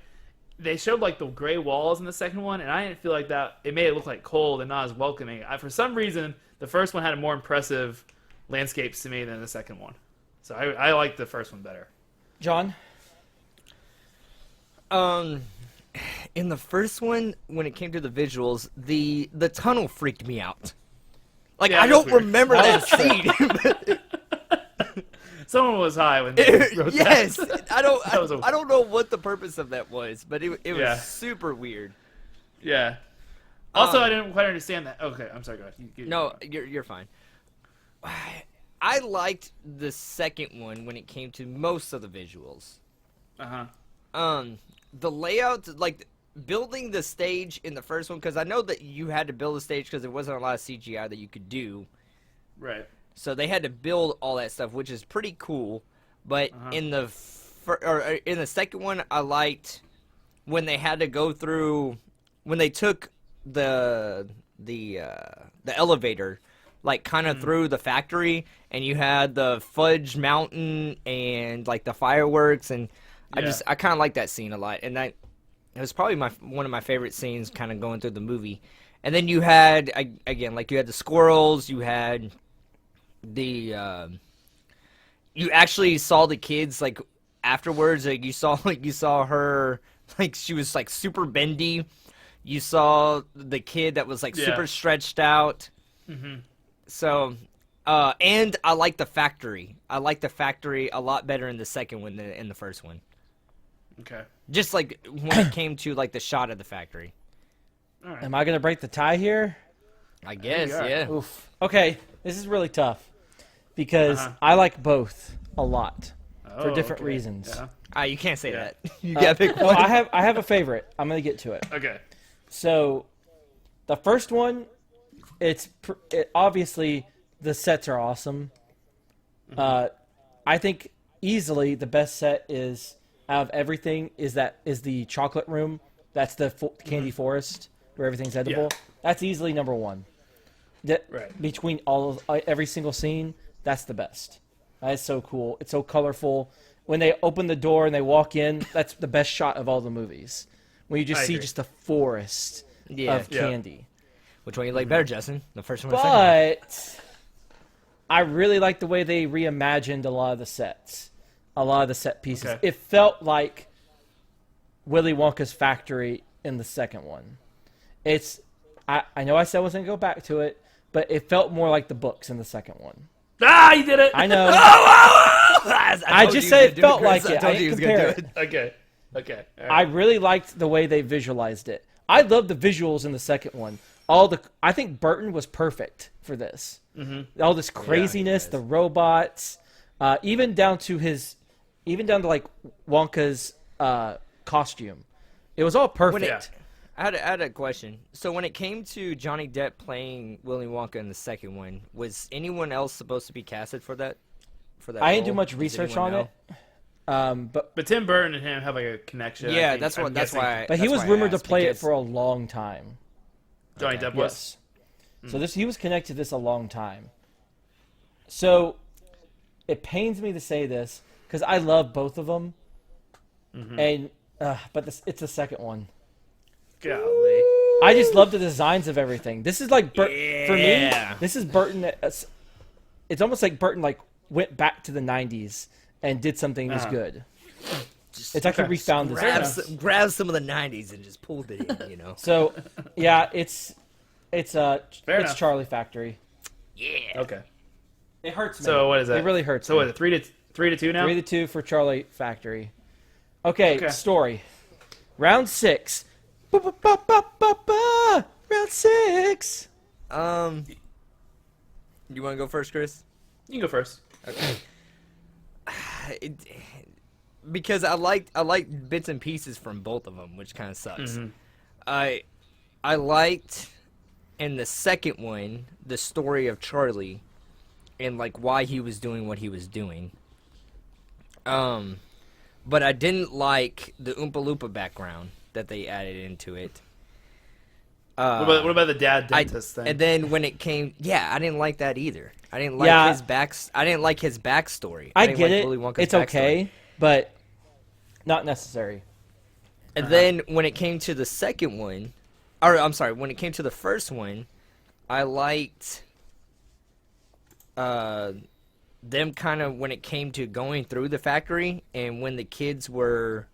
they showed like the gray walls in the second one, and I didn't feel like that. It made it look like cold and not as welcoming. For some reason, the first one had more impressive landscapes to me than the second one. So I like the first one better. John? In the first one, when it came to the visuals, the tunnel freaked me out. Like, Yeah, I that's don't weird. remember that scene. Someone was high when they wrote Yes, that. I That was a- don't know what the purpose of that was, but it Yeah. was super weird. Yeah. Also, I didn't quite understand that. Okay, I'm sorry. Go ahead. No, you're fine. I liked the second one when it came to most of the visuals. The layout, like building the stage in the first one, because I know that you had to build a stage because there wasn't a lot of CGI that you could do. Right. So they had to build all that stuff, which is pretty cool. But in the second one, I liked when they had to go through when they took the elevator like kind of through the factory, and you had the fudge mountain and like the fireworks, and I kind of like that scene a lot, and it was probably one of my favorite scenes, kind of going through the movie. And then you had again, like you had the squirrels, you had the you actually saw the kids like afterwards, like you saw her, like she was like super bendy. You saw the kid that was like super stretched out. So, and I like the factory. I like the factory a lot better in the second one than in the first one. Okay. Just like when it came to like the shot of the factory. All right. Am I gonna break the tie here? I guess, yeah. Oof. Okay, this is really tough because I like both a lot for different reasons. Yeah. You can't say that. You gotta pick one. Well, I have a favorite. I'm gonna get to it. Okay. So, the first one, obviously the sets are awesome. I think easily the best set is out of everything is the chocolate room. That's the candy forest where everything's edible. Yeah. That's easily number one. Between every single scene, that's the best. That is so cool. It's so colorful. When they open the door and they walk in, that's the best shot of all the movies. When you just see just a forest of candy. Which one you like better, Justin? The first one or the second one? But I really like the way they reimagined a lot of the sets. A lot of the set pieces. Okay. It felt like Willy Wonka's factory in the second one. I know I said I wasn't going to go back to it, but it felt more like the books in the second one. Ah, you did it! I know. I just said it felt like it. I didn't compare it. Okay. Okay. Right. I really liked the way they visualized it. I loved the visuals in the second one. I think Burton was perfect for this. All this craziness, the robots, even down to like Wonka's costume. It was all perfect. I had a question. So when it came to Johnny Depp playing Willy Wonka in the second one, was anyone else supposed to be casted for that? I didn't do much research on it. But Tim Burton and him have like a connection. Yeah, that's why. But he was rumored to play it for a long time. Johnny Depp was. So he was connected to this a long time. So it pains me to say this because I love both of them, and but it's the second one. Golly. I just love the designs of everything. This is like for me. This is Burton. It's almost like Burton went back to the '90s and did something that was good. It's like he refound this. Grabbed some of the '90s and just pulled it in, you know. So, yeah, it's Charlie Factory. Yeah. Okay. It hurts me. So what is that? It really hurts. So what is it? 3-2 now? 3-2 for Charlie Factory. Okay. Story. Round 6. Round 6. You want to go first, Chris? You can go first. Okay. Because I liked bits and pieces from both of them, which kind of sucks. I liked in the second one the story of Charlie and why he was doing what he was doing. But I didn't like the Oompa Loompa background that they added into it. What about the dad dentist thing? And then when it came, I didn't like that either. I didn't like his backstory. I get it. It's okay, but not necessary. And then when it came to the second one, or I'm sorry, when it came to the first one, I liked them kind of when it came to going through the factory and when the kids were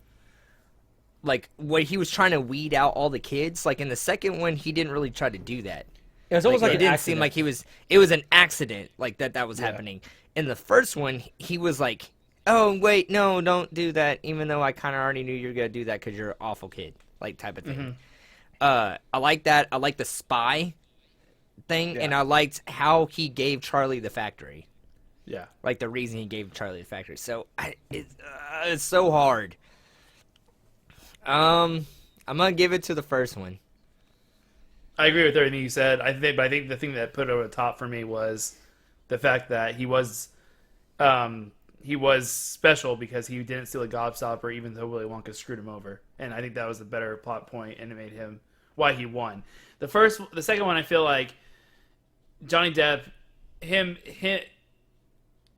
when he was trying to weed out all the kids. Like in the second one, he didn't really try to do that. It was almost like it didn't seem like it was an accident that was happening. In the first one, he was like, oh wait, no, don't do that, even though I kind of already knew you were gonna do that because you're an awful kid, type of thing. I like that. I like the spy thing, and I liked how he gave Charlie the factory. Yeah, the reason he gave Charlie the factory. So it's so hard. I'm gonna give it to the first one. I agree with everything you said. But I think the thing that put it over the top for me was the fact that he was special because he didn't steal a gobstopper, even though Willy Wonka screwed him over. And I think that was a better plot point, and it made him why he won. The second one, I feel like Johnny Depp, him,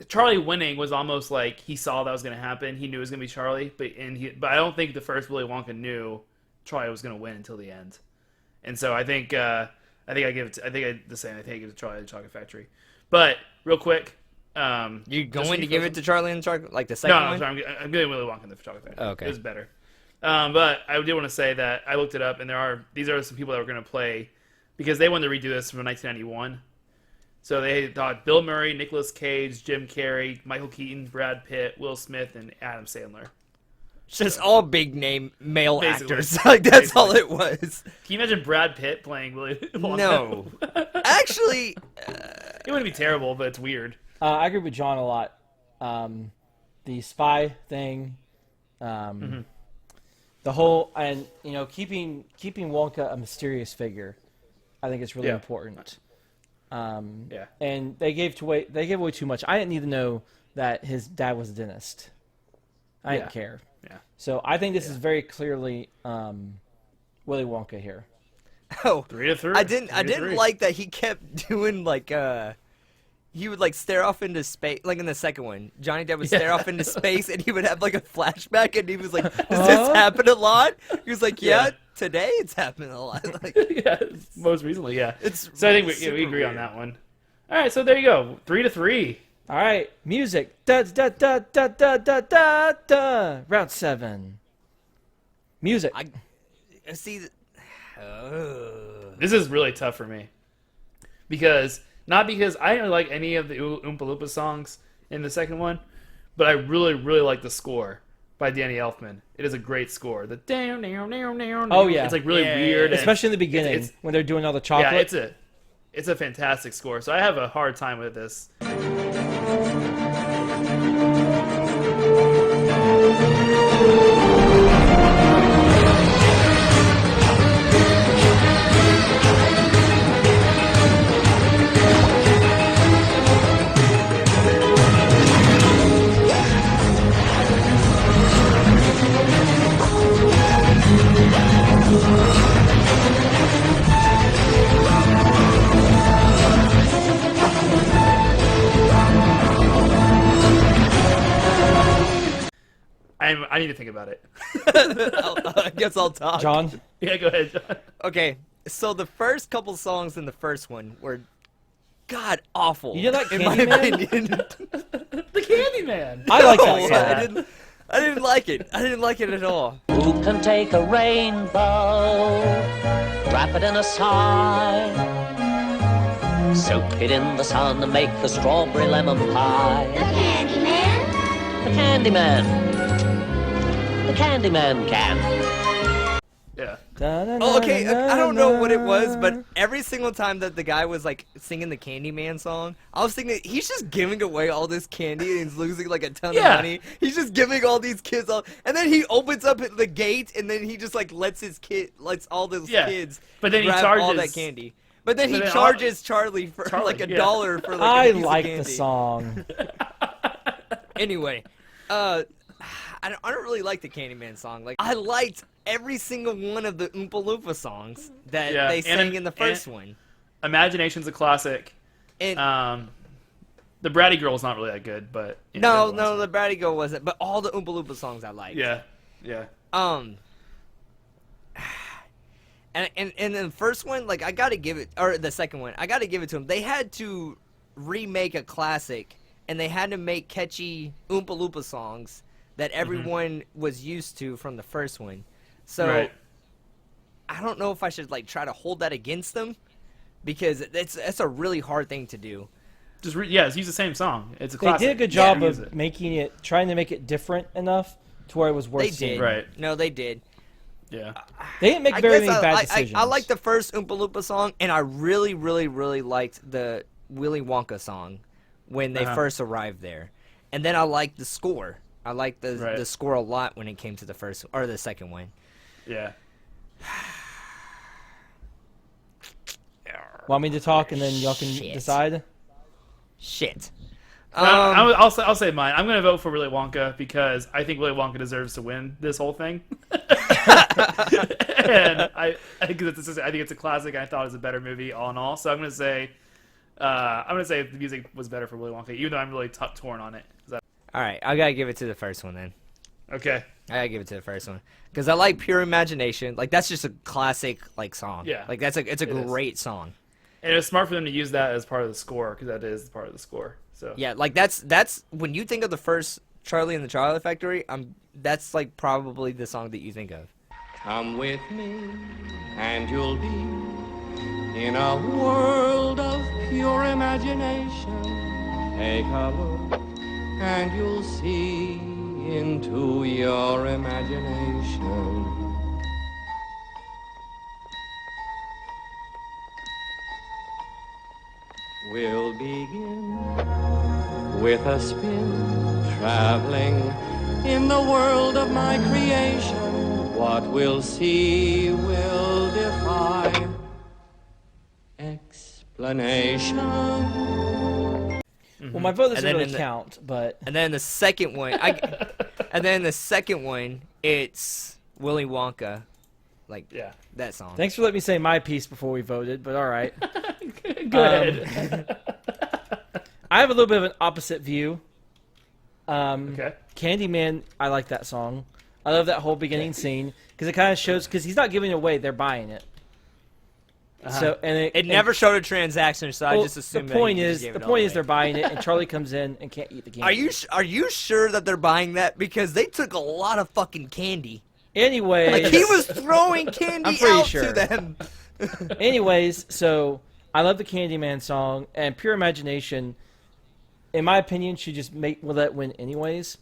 Charlie winning was almost like he saw that was going to happen. He knew it was going to be Charlie, but I don't think the first Willy Wonka knew Charlie was going to win until the end. And so I think I give it. I give it to Charlie and the Chocolate Factory. But real quick, you going to give it to Charlie and the Chocolate, like the second one? No, I'm giving Willy Wonka and the Chocolate Factory. Oh, okay, it was better. But I did want to say that I looked it up, and these are some people that were going to play because they wanted to redo this from 1991. So they thought Bill Murray, Nicolas Cage, Jim Carrey, Michael Keaton, Brad Pitt, Will Smith, and Adam Sandler. Just all big name male actors. Like that's all it was. Can you imagine Brad Pitt playing Willy Wonka? No. Actually, it wouldn't be terrible, but it's weird. I agree with John a lot. The spy thing, the whole, and keeping Wonka a mysterious figure, I think it's really important. And they gave away too much. I didn't need to know that his dad was a dentist. I didn't care. Yeah. So I think this is very clearly Willy Wonka here. Oh, 3-3. I didn't like that he kept doing like he would like stare off into space, like in the second one. Johnny Depp would stare off into space, and he would have like a flashback, and he was like, "Does this happen a lot?" He was like, "Yeah, today it's happening a lot." Like, yeah, most recently, yeah. So I think we agree weird on that one. All right, so there you go, 3-3. All right, music. Da da da da da da da da. Round 7. Music. I see. This is really tough for me not because I don't like any of the Oompa Loompa songs in the second one, but I really, really like the score by Danny Elfman. It is a great score. The down, down, down, down. Oh yeah, it's like really weird, especially in the beginning when they're doing all the chocolate. Yeah, it's a fantastic score. So I have a hard time with this. I need to think about it. I guess I'll talk. John? Yeah, go ahead, John. Okay, so the first couple songs in the first one were god awful. You like in my Candyman? opinion. The Candyman. I like that song. I didn't like it. I didn't like it at all. Who can take a rainbow, wrap it in a sigh, soak it in the sun and make the strawberry lemon pie? The Candyman? The Candyman. The Candyman can. Yeah. Oh, okay, I don't know what it was, but every single time that the guy was like singing the Candyman song, I was thinking he's just giving away all this candy and he's losing like a ton of money. He's just giving all these kids all, and then he opens up the gate and then he just like lets all those kids but then grab he charges all that candy. But then he charges Charlie for like $1 for like I a piece like of candy. the song. Anyway, I don't really like the Candyman song. Like I liked every single one of the Oompa Loompa songs that they sang in the first one. Imagination's a classic. And the Bratty Girl is not really that good, but no, the Bratty Girl wasn't. But all the Oompa Loompa songs I liked. Yeah. And in the first one, like I gotta give it, or the second one, I gotta give it to them. They had to remake a classic, and they had to make catchy Oompa Loompa songs that everyone was used to from the first one. So I don't know if I should like try to hold that against them, because it's a really hard thing to do. Just use the same song. It's a classic. They did a good job of trying to make it different enough to where it was worth seeing. Right. No, they did. Yeah. They didn't make very many bad decisions. I like the first Oompa Loompa song, and I really, really, really liked the Willy Wonka song when they first arrived there. And then I liked the score. I liked the score a lot when it came to the first or the second one. Yeah. Want me to talk and then y'all can decide? Shit. I'll say mine. I'm going to vote for Willy Wonka because I think Willy Wonka deserves to win this whole thing. And I think it's a classic. And I thought it was a better movie all in all. So I'm going to say I'm gonna say the music was better for Willy Wonka, even though I'm really torn on it. All right, I gotta give it to the first one then. Okay. I gotta give it to the first one because I like Pure Imagination. Like that's just a classic like song. Yeah. Like it's a great song. And it was smart for them to use that as part of the score because that is part of the score. So yeah, like that's when you think of the first Charlie and the Chocolate Factory. That's like probably the song that you think of. Come with me, and you'll be in a world of pure imagination. Take a look, and you'll see into your imagination. We'll begin with a spin, traveling in the world of my creation. What we'll see will defy explanation. Well, my vote doesn't really count, but and then the second one, it's Willy Wonka, like that song. Thanks for letting me say my piece before we voted, but all right. Go ahead. I have a little bit of an opposite view. Okay. Candyman, I like that song. I love that whole beginning scene because it kind of shows because he's not giving it away; they're buying it. So and it never showed a transaction, so I just assumed the point is away. they're buying it, and Charlie comes in and can't eat the candy. Are you sure that they're buying that because they took a lot of fucking candy? Anyway, like he was throwing candy out to them. Anyways, so I love the Candyman song and Pure Imagination. In my opinion, should just will that win anyways.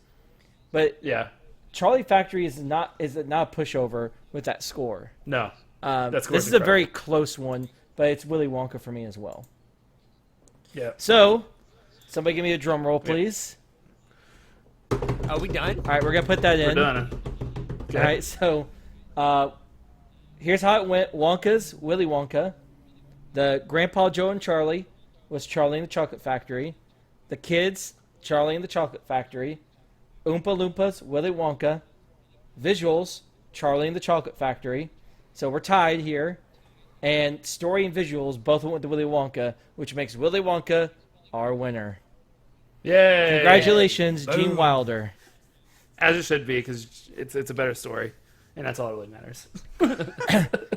But yeah, Charlie Factory is not a pushover with that score. No. This is a very close one, but it's Willy Wonka for me as well. Yeah. So, somebody give me a drum roll, please. Are we done? All right, we're gonna put that in. We're done. Okay. All right, so here's how it went: Wonka's Willy Wonka. The Grandpa Joe and Charlie was Charlie and the Chocolate Factory. The kids, Charlie and the Chocolate Factory. Oompa Loompas, Willy Wonka. Visuals, Charlie and the Chocolate Factory. So we're tied here. And story and visuals both went to Willy Wonka, which makes Willy Wonka our winner. Yay! Congratulations, Boom. Gene Wilder. As it should be, because it's a better story, and that's all that really matters.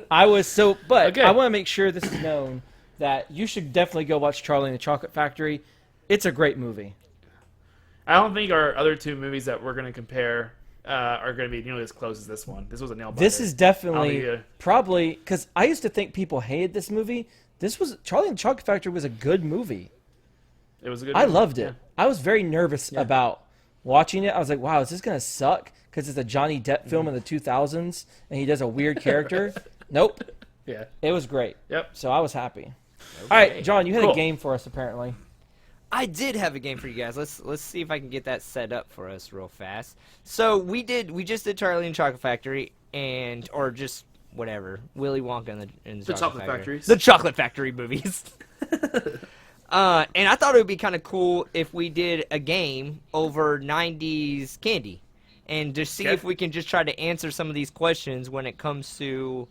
I want to make sure this is known that you should definitely go watch Charlie and the Chocolate Factory. It's a great movie. I don't think our other two movies that we're going to compare are going to be nearly as close as this one. This was a nail biter. This is definitely probably because I used to think people hated this movie. Charlie and the Chocolate Factory was a good movie. It was a good I movie. loved it. Yeah. I was very nervous about watching it. I was like, wow, is this going to suck? Because it's a Johnny Depp film in the 2000s and he does a weird character. Nope. Yeah. It was great. Yep. So I was happy. Okay. All right, John, you had a game for us apparently. I did have a game for you guys. Let's see if I can get that set up for us real fast. So we just did Charlie and Chocolate Factory or just whatever, Willy Wonka and the Chocolate Factories. The Chocolate Factory movies. And I thought it would be kind of cool if we did a game over 90s candy and to see if we can just try to answer some of these questions when it comes to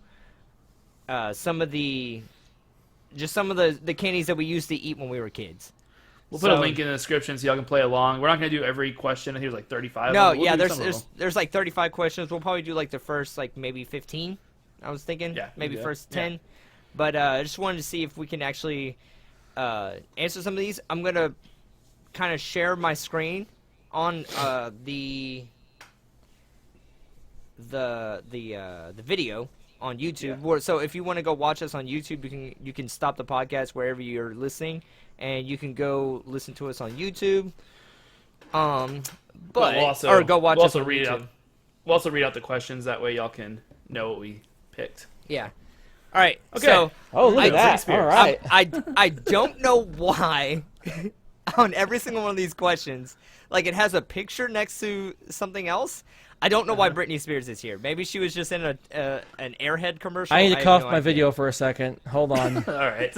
some of the candies that we used to eat when we were kids. We'll put a link in the description so y'all can play along. We're not going to do every question. I think there's like 35. No, we'll there's like 35 questions. We'll probably do like the first like maybe 15. I was thinking maybe first 10. Yeah. But I just wanted to see if we can actually answer some of these. I'm gonna kind of share my screen on the video on YouTube. Yeah. So if you want to go watch us on YouTube, you can stop the podcast wherever you're listening, and you can go listen to us on YouTube. But we'll also, or go watch us on read YouTube. We'll also read out the questions. That way y'all can know what we picked. Yeah. All right. Okay. So, look at that. All right. I don't know why on every single one of these questions, like it has a picture next to something else. I don't know why Britney Spears is here. Maybe she was just in an Airhead commercial. I need to cough my video for a second. Hold on. All right.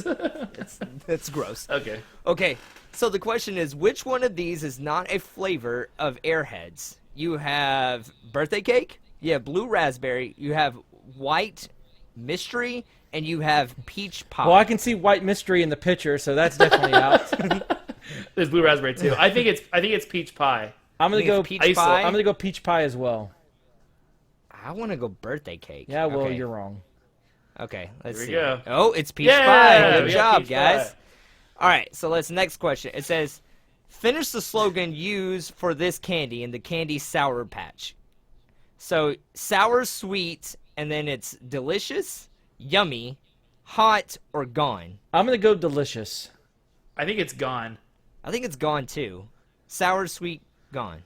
It's gross. Okay. Okay. So the question is, which one of these is not a flavor of Airheads? You have birthday cake. You have blue raspberry. You have white mystery, and you have peach pie. Well, I can see white mystery in the picture, so that's definitely out. There's blue raspberry too. I think it's peach pie. I'm gonna go peach pie. I'm gonna go peach pie as well. I want to go birthday cake. Yeah, well, okay. you're wrong. Okay, let's Here we see. go. Oh, it's peach Yeah, pie. Good we got job, peach guys. pie. All right, so let's next question. It says, finish the slogan used for this candy in the candy Sour Patch. So sour, sweet, and then it's delicious, yummy, hot, or gone. I'm gonna go delicious. I think it's gone. I think it's gone too. Sour, sweet, gone.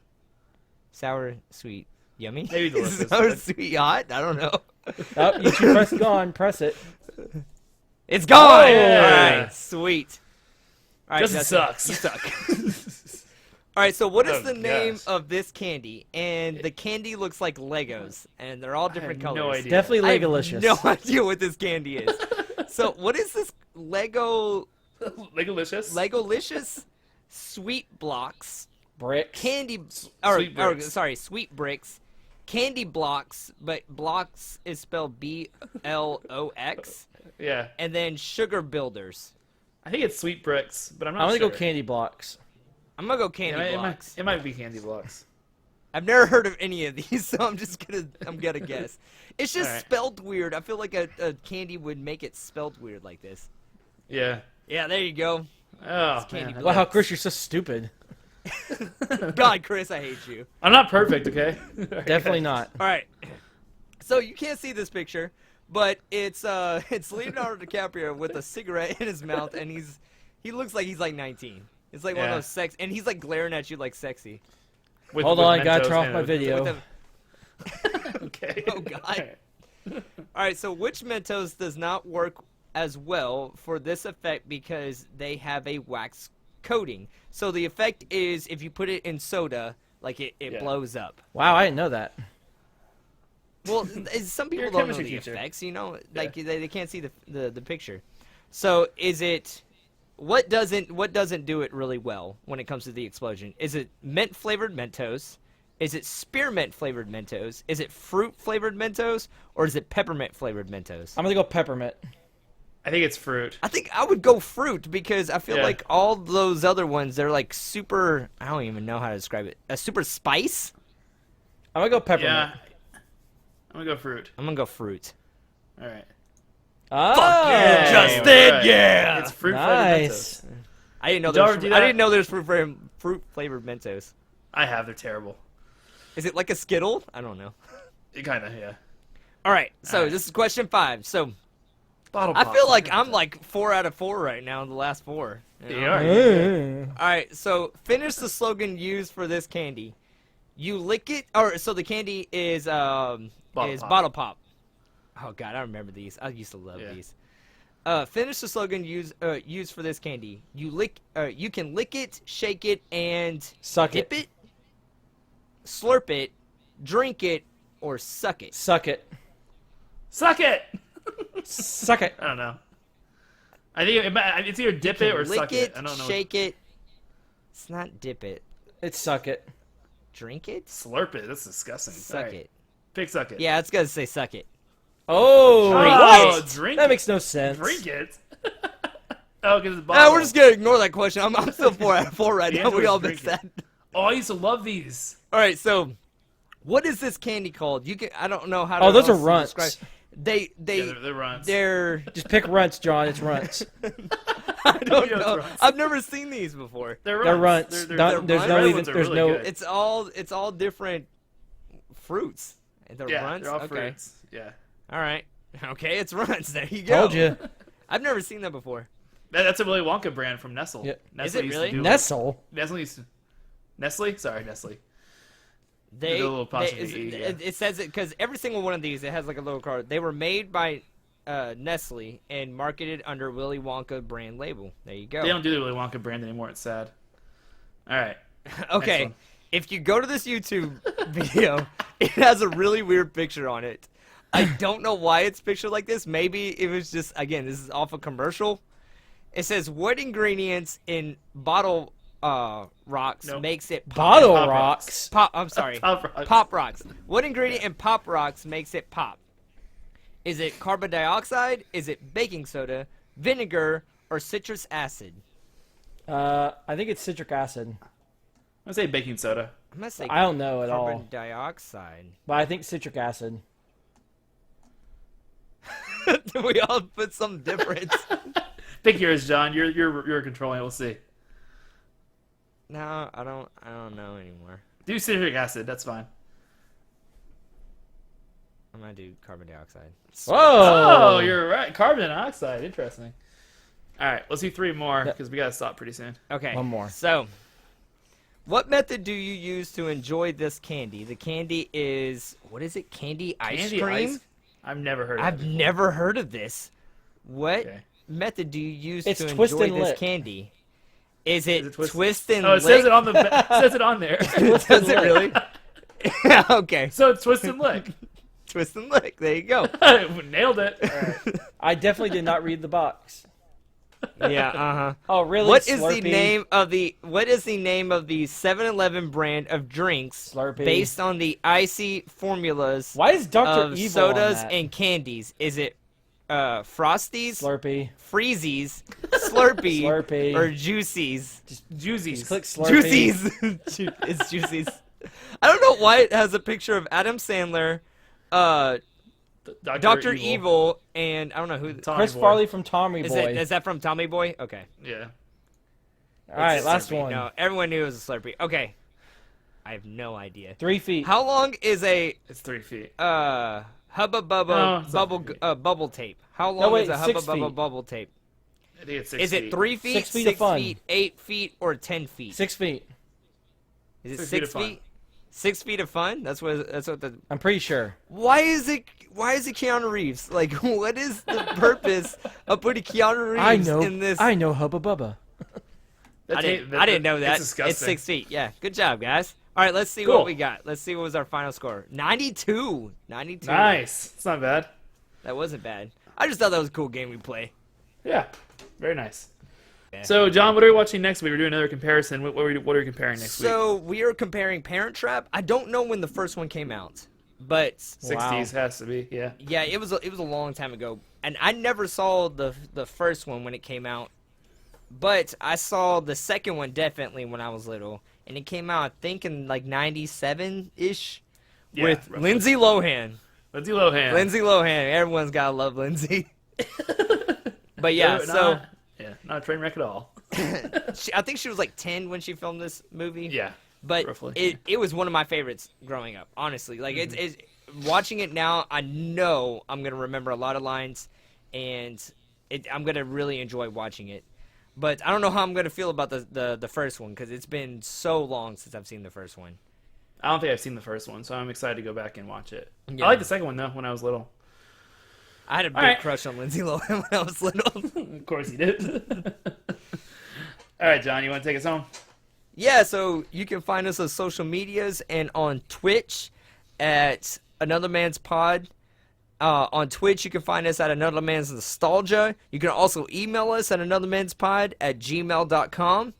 Sour, sweet, yummy. Maybe delicious. Sour, sweet, hot. I don't know. Oh, you should press gone. Press it. It's gone. yeah. All right, sweet. All right, Justin Justin, sucks. You suck. All right, so what is Oh, the name gosh. of this candy? And the candy looks like Legos, and they're all different have colors. no idea. Definitely I have Legolicious. no idea what this candy is. So what is this Legolicious sweet blocks? Bricks. Candy Sweet bricks. sweet bricks. Candy blocks, but blocks is spelled BLOX. Yeah. And then sugar builders. I think it's sweet bricks, but I'm not I'm gonna sure. go candy blocks. I'm gonna go candy Yeah, blocks. it might be candy blocks. I've never heard of any of these, so I'm gonna guess. It's just Alright. spelled weird. I feel like a candy would make it spelled weird like this. Yeah. Yeah, there you go. Oh, candy man. blocks. Wow, Chris, you're so stupid. God, Chris, I hate you. I'm not perfect, okay? Definitely not. All right. So you can't see this picture, but it's Leonardo DiCaprio with a cigarette in his mouth, and he looks like he's like 19. It's like one of Yeah. those sex, and he's like glaring at you like sexy. Hold on, I gotta Mentos turn off and- my video. With Okay. Oh, God. All right, so which Mentos does not work as well for this effect because they have a wax coating? So the effect is if you put it in soda, like it Yeah. blows up. Wow, I didn't know that. Well, some people You're a don't know chemistry the teacher. effects, you know, like they can't see the picture. So is it what doesn't do it really well when it comes to the explosion? Is it mint flavored Mentos? Is it spearmint flavored Mentos? Is it fruit flavored Mentos? Or is it peppermint flavored Mentos? I'm gonna go peppermint. I think it's fruit. I think I would go fruit because I feel Yeah. like all those other ones, they're like super, I don't even know how to describe it. A super spice? I'm gonna go peppermint. Yeah. I'm gonna go fruit. I'm gonna go fruit. All right. Oh, yeah, Justin, Right. yeah! It's fruit nice. flavored Mentos. I didn't know Did you there ever was do I that? didn't know there was fruit flavored Mentos. I have. They're terrible. Is it like a Skittle? I don't know. Kind of, yeah. All right, so All right. this is question 5. So Bottle I pops, feel like like I'm like 4 out of 4 right now in the last 4. You know? You are. All right, so finish the slogan used for this candy. You lick it, or so the candy is Bottle pop. bottle pop. Oh God, I remember these. I used to love Yeah. these. Finish the slogan used for this candy. You can lick it, shake it, and Suck dip it. it, slurp it, drink it, or suck it. Suck it. Suck it! Suck it. I don't know. I think it's either dip it or Lick suck it. I don't know. shake it. It's not dip it. It's suck it. Drink it. Slurp it. That's disgusting. Suck All right. it. Pick suck it. Yeah, it's gonna say suck it. Oh, Oh, what? drink That it. makes no sense. Drink it. Oh, because it's No, bottle. we're just gonna ignore that question. I'm still 4 out of 4 right The now. answer We is all drink missed it. that. Oh, I used to love these. All right, so what is this candy called? I don't know how to. Oh, those are else to runts. describe- They Yeah, they're runts. They're Just pick runts, John. It's runts. I don't You know it's know. runts. I've never seen these before. They're They're runts. runts. They're Don't- there's runts. no Red even. ones are There's really no. good. It's all different fruits. They're Yeah, runts. they're all Okay. fruits. Yeah. All right. Okay, it's runts. There you go. Told you. I've never seen that before. That's a Willy Wonka brand from Nestle. Yeah. Nestle Is it used to really? do, like- Nestle. Nestle used to. Nestle? Sorry, Nestle. They, The little apostrophe they- E, yeah. it says it because every single one of these it has like a little card. They were made by Nestle and marketed under Willy Wonka brand label. There you go. They don't do the Willy Wonka brand anymore. It's sad. All right. Okay, Next one. if you go to this YouTube video, it has a really weird picture on it. I don't know why it's pictured like this. Maybe it was just, again, this is off a commercial. It says, what ingredients in bottle rocks Nope. makes it pop? Bottle Pop rocks. Pop, I'm sorry. Pop Rocks. Pop rocks. What ingredient in Pop Rocks makes it pop? Is it carbon dioxide? Is it baking soda, vinegar, or citrus acid? I think it's citric acid. I'm gonna say baking soda. I'm gonna say I don't know at all. carbon dioxide. But I think citric acid. We all put some difference. Pick yours, John. You're controlling it. We'll see. No, I don't know anymore. Do citric acid. That's fine. I'm gonna do carbon dioxide. Whoa! Oh, you're right. Carbon dioxide. Interesting. All right, let's do 3 more because we gotta stop pretty soon. Okay. One more. So, what method do you use to enjoy this candy? The candy is, what is it? Candy ice cream? I've never heard of I've never heard of this. What method do you use It's to twist enjoy and this lick. candy? Is it twist- twist and Oh, lick? it says it on the. It says it on there. Does it really? Okay. So it's twist and lick. Twist and lick. There you go. Nailed it. All right. I definitely did not read the box. Yeah. Oh, really? What is Slurpee? the name of the 7-Eleven brand of drinks Slurpee. based on the icy formulas Why is Dr. of Evil on sodas that? and candies? Is it Frosties, Slurpee. Freezies, Slurpee, Slurpee. or Juicies? Juicies. Just click Slurpee. Juicies. It's Juicies. I don't know why it has a picture of Adam Sandler, Dr. Evil, and I don't know who. Chris Farley from Tommy Boy. Is that from Tommy Boy? Okay. Yeah. All right, It's a last Slurpee. one. No, everyone knew it was a Slurpee. Okay. I have no idea. 3 feet. How long is a It's 3 feet. Hubba No, Bubba it's not bubble tape? How long wait, is a Hubba 6 Bubba feet. bubble tape? I think it's 6 Is feet. it 3 feet, 6 feet of fun. 8 feet, or 10 feet? 6 feet. Is it 6 6 feet of fun. feet? 6 feet of fun? That's what the. I'm pretty sure. Why is it Keanu Reeves? Like, what is the purpose of putting Keanu Reeves in this? I know Hubba Bubba. I didn't know that. It's disgusting. It's 6 feet. Yeah, good job, guys. All right, let's see Cool. what we got. Let's see what was our final score. 92. 92. Nice. It's not bad. That wasn't bad. I just thought that was a cool game we play. Yeah. Very nice. So, John, what are we watching next week? We're doing another comparison. What are we comparing next week? So we are comparing Parent Trap. I don't know when the first one came out, but 60s has to be. Yeah. Yeah, it was a long time ago, and I never saw the first one when it came out, but I saw the second one definitely when I was little, and it came out I think in like 97 ish, Yeah, with roughly. Lindsay Lohan. Lindsay Lohan. Lindsay Lohan. Everyone's gotta love Lindsay. But yeah, so not a train wreck at all. I think she was like 10 when she filmed this movie. Yeah. But roughly. it was one of my favorites growing up, honestly. Like, it's watching it now, I know I'm going to remember a lot of lines, and I'm going to really enjoy watching it. But I don't know how I'm going to feel about the first one, because it's been so long since I've seen the first one. I don't think I've seen the first one, so I'm excited to go back and watch it. Yeah. I like the second one, though, when I was little. I had a big crush on Lindsay Lohan when I was little. Of course you did. All right, John, you want to take us home? Yeah, so you can find us on social medias and on Twitch at Another Man's Pod. On Twitch, you can find us at Another Man's Nostalgia. You can also email us at anothermanspod@gmail.com.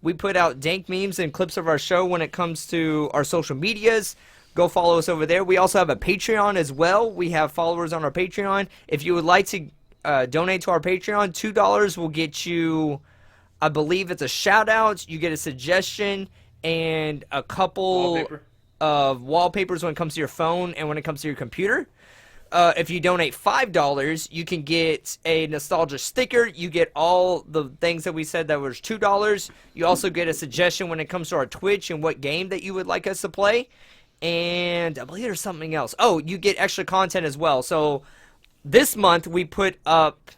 We put out dank memes and clips of our show when it comes to our social medias. Go follow us over there. We also have a Patreon as well. We have followers on our Patreon. If you would like to donate to our Patreon, $2 will get you, I believe it's a shout out. You get a suggestion and a couple of wallpapers when it comes to your phone and when it comes to your computer. If you donate $5, you can get a nostalgia sticker. You get all the things that we said that was $2. You also get a suggestion when it comes to our Twitch and what game that you would like us to play. And I believe there's something else. Oh, you get extra content as well. So this month we put up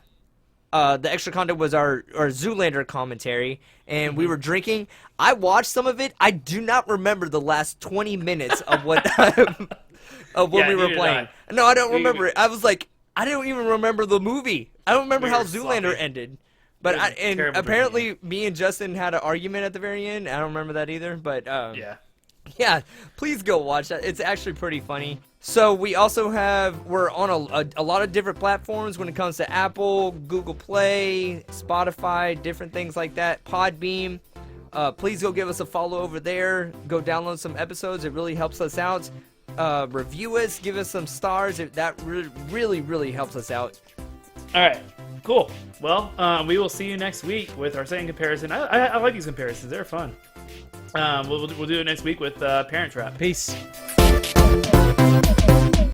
the extra content was our Zoolander commentary, and we were drinking. I watched some of it. I do not remember the last 20 minutes of what we were playing. No, I don't remember it. I was like, I don't even remember the movie. I don't remember how Zoolander ended. But apparently me and Justin had an argument at the very end. I don't remember that either. But yeah, please go watch that. It's actually pretty funny. So we also we're on a lot of different platforms when it comes to Apple, Google Play, Spotify, different things like that, Podbeam. Please go give us a follow over there. Go download some episodes. It really helps us out. review us, give us some stars. That really helps us out. All right, cool. Well, we will see you next week with our second comparison. I like these comparisons; they're fun. We'll do it next week with Parent Trap. Peace.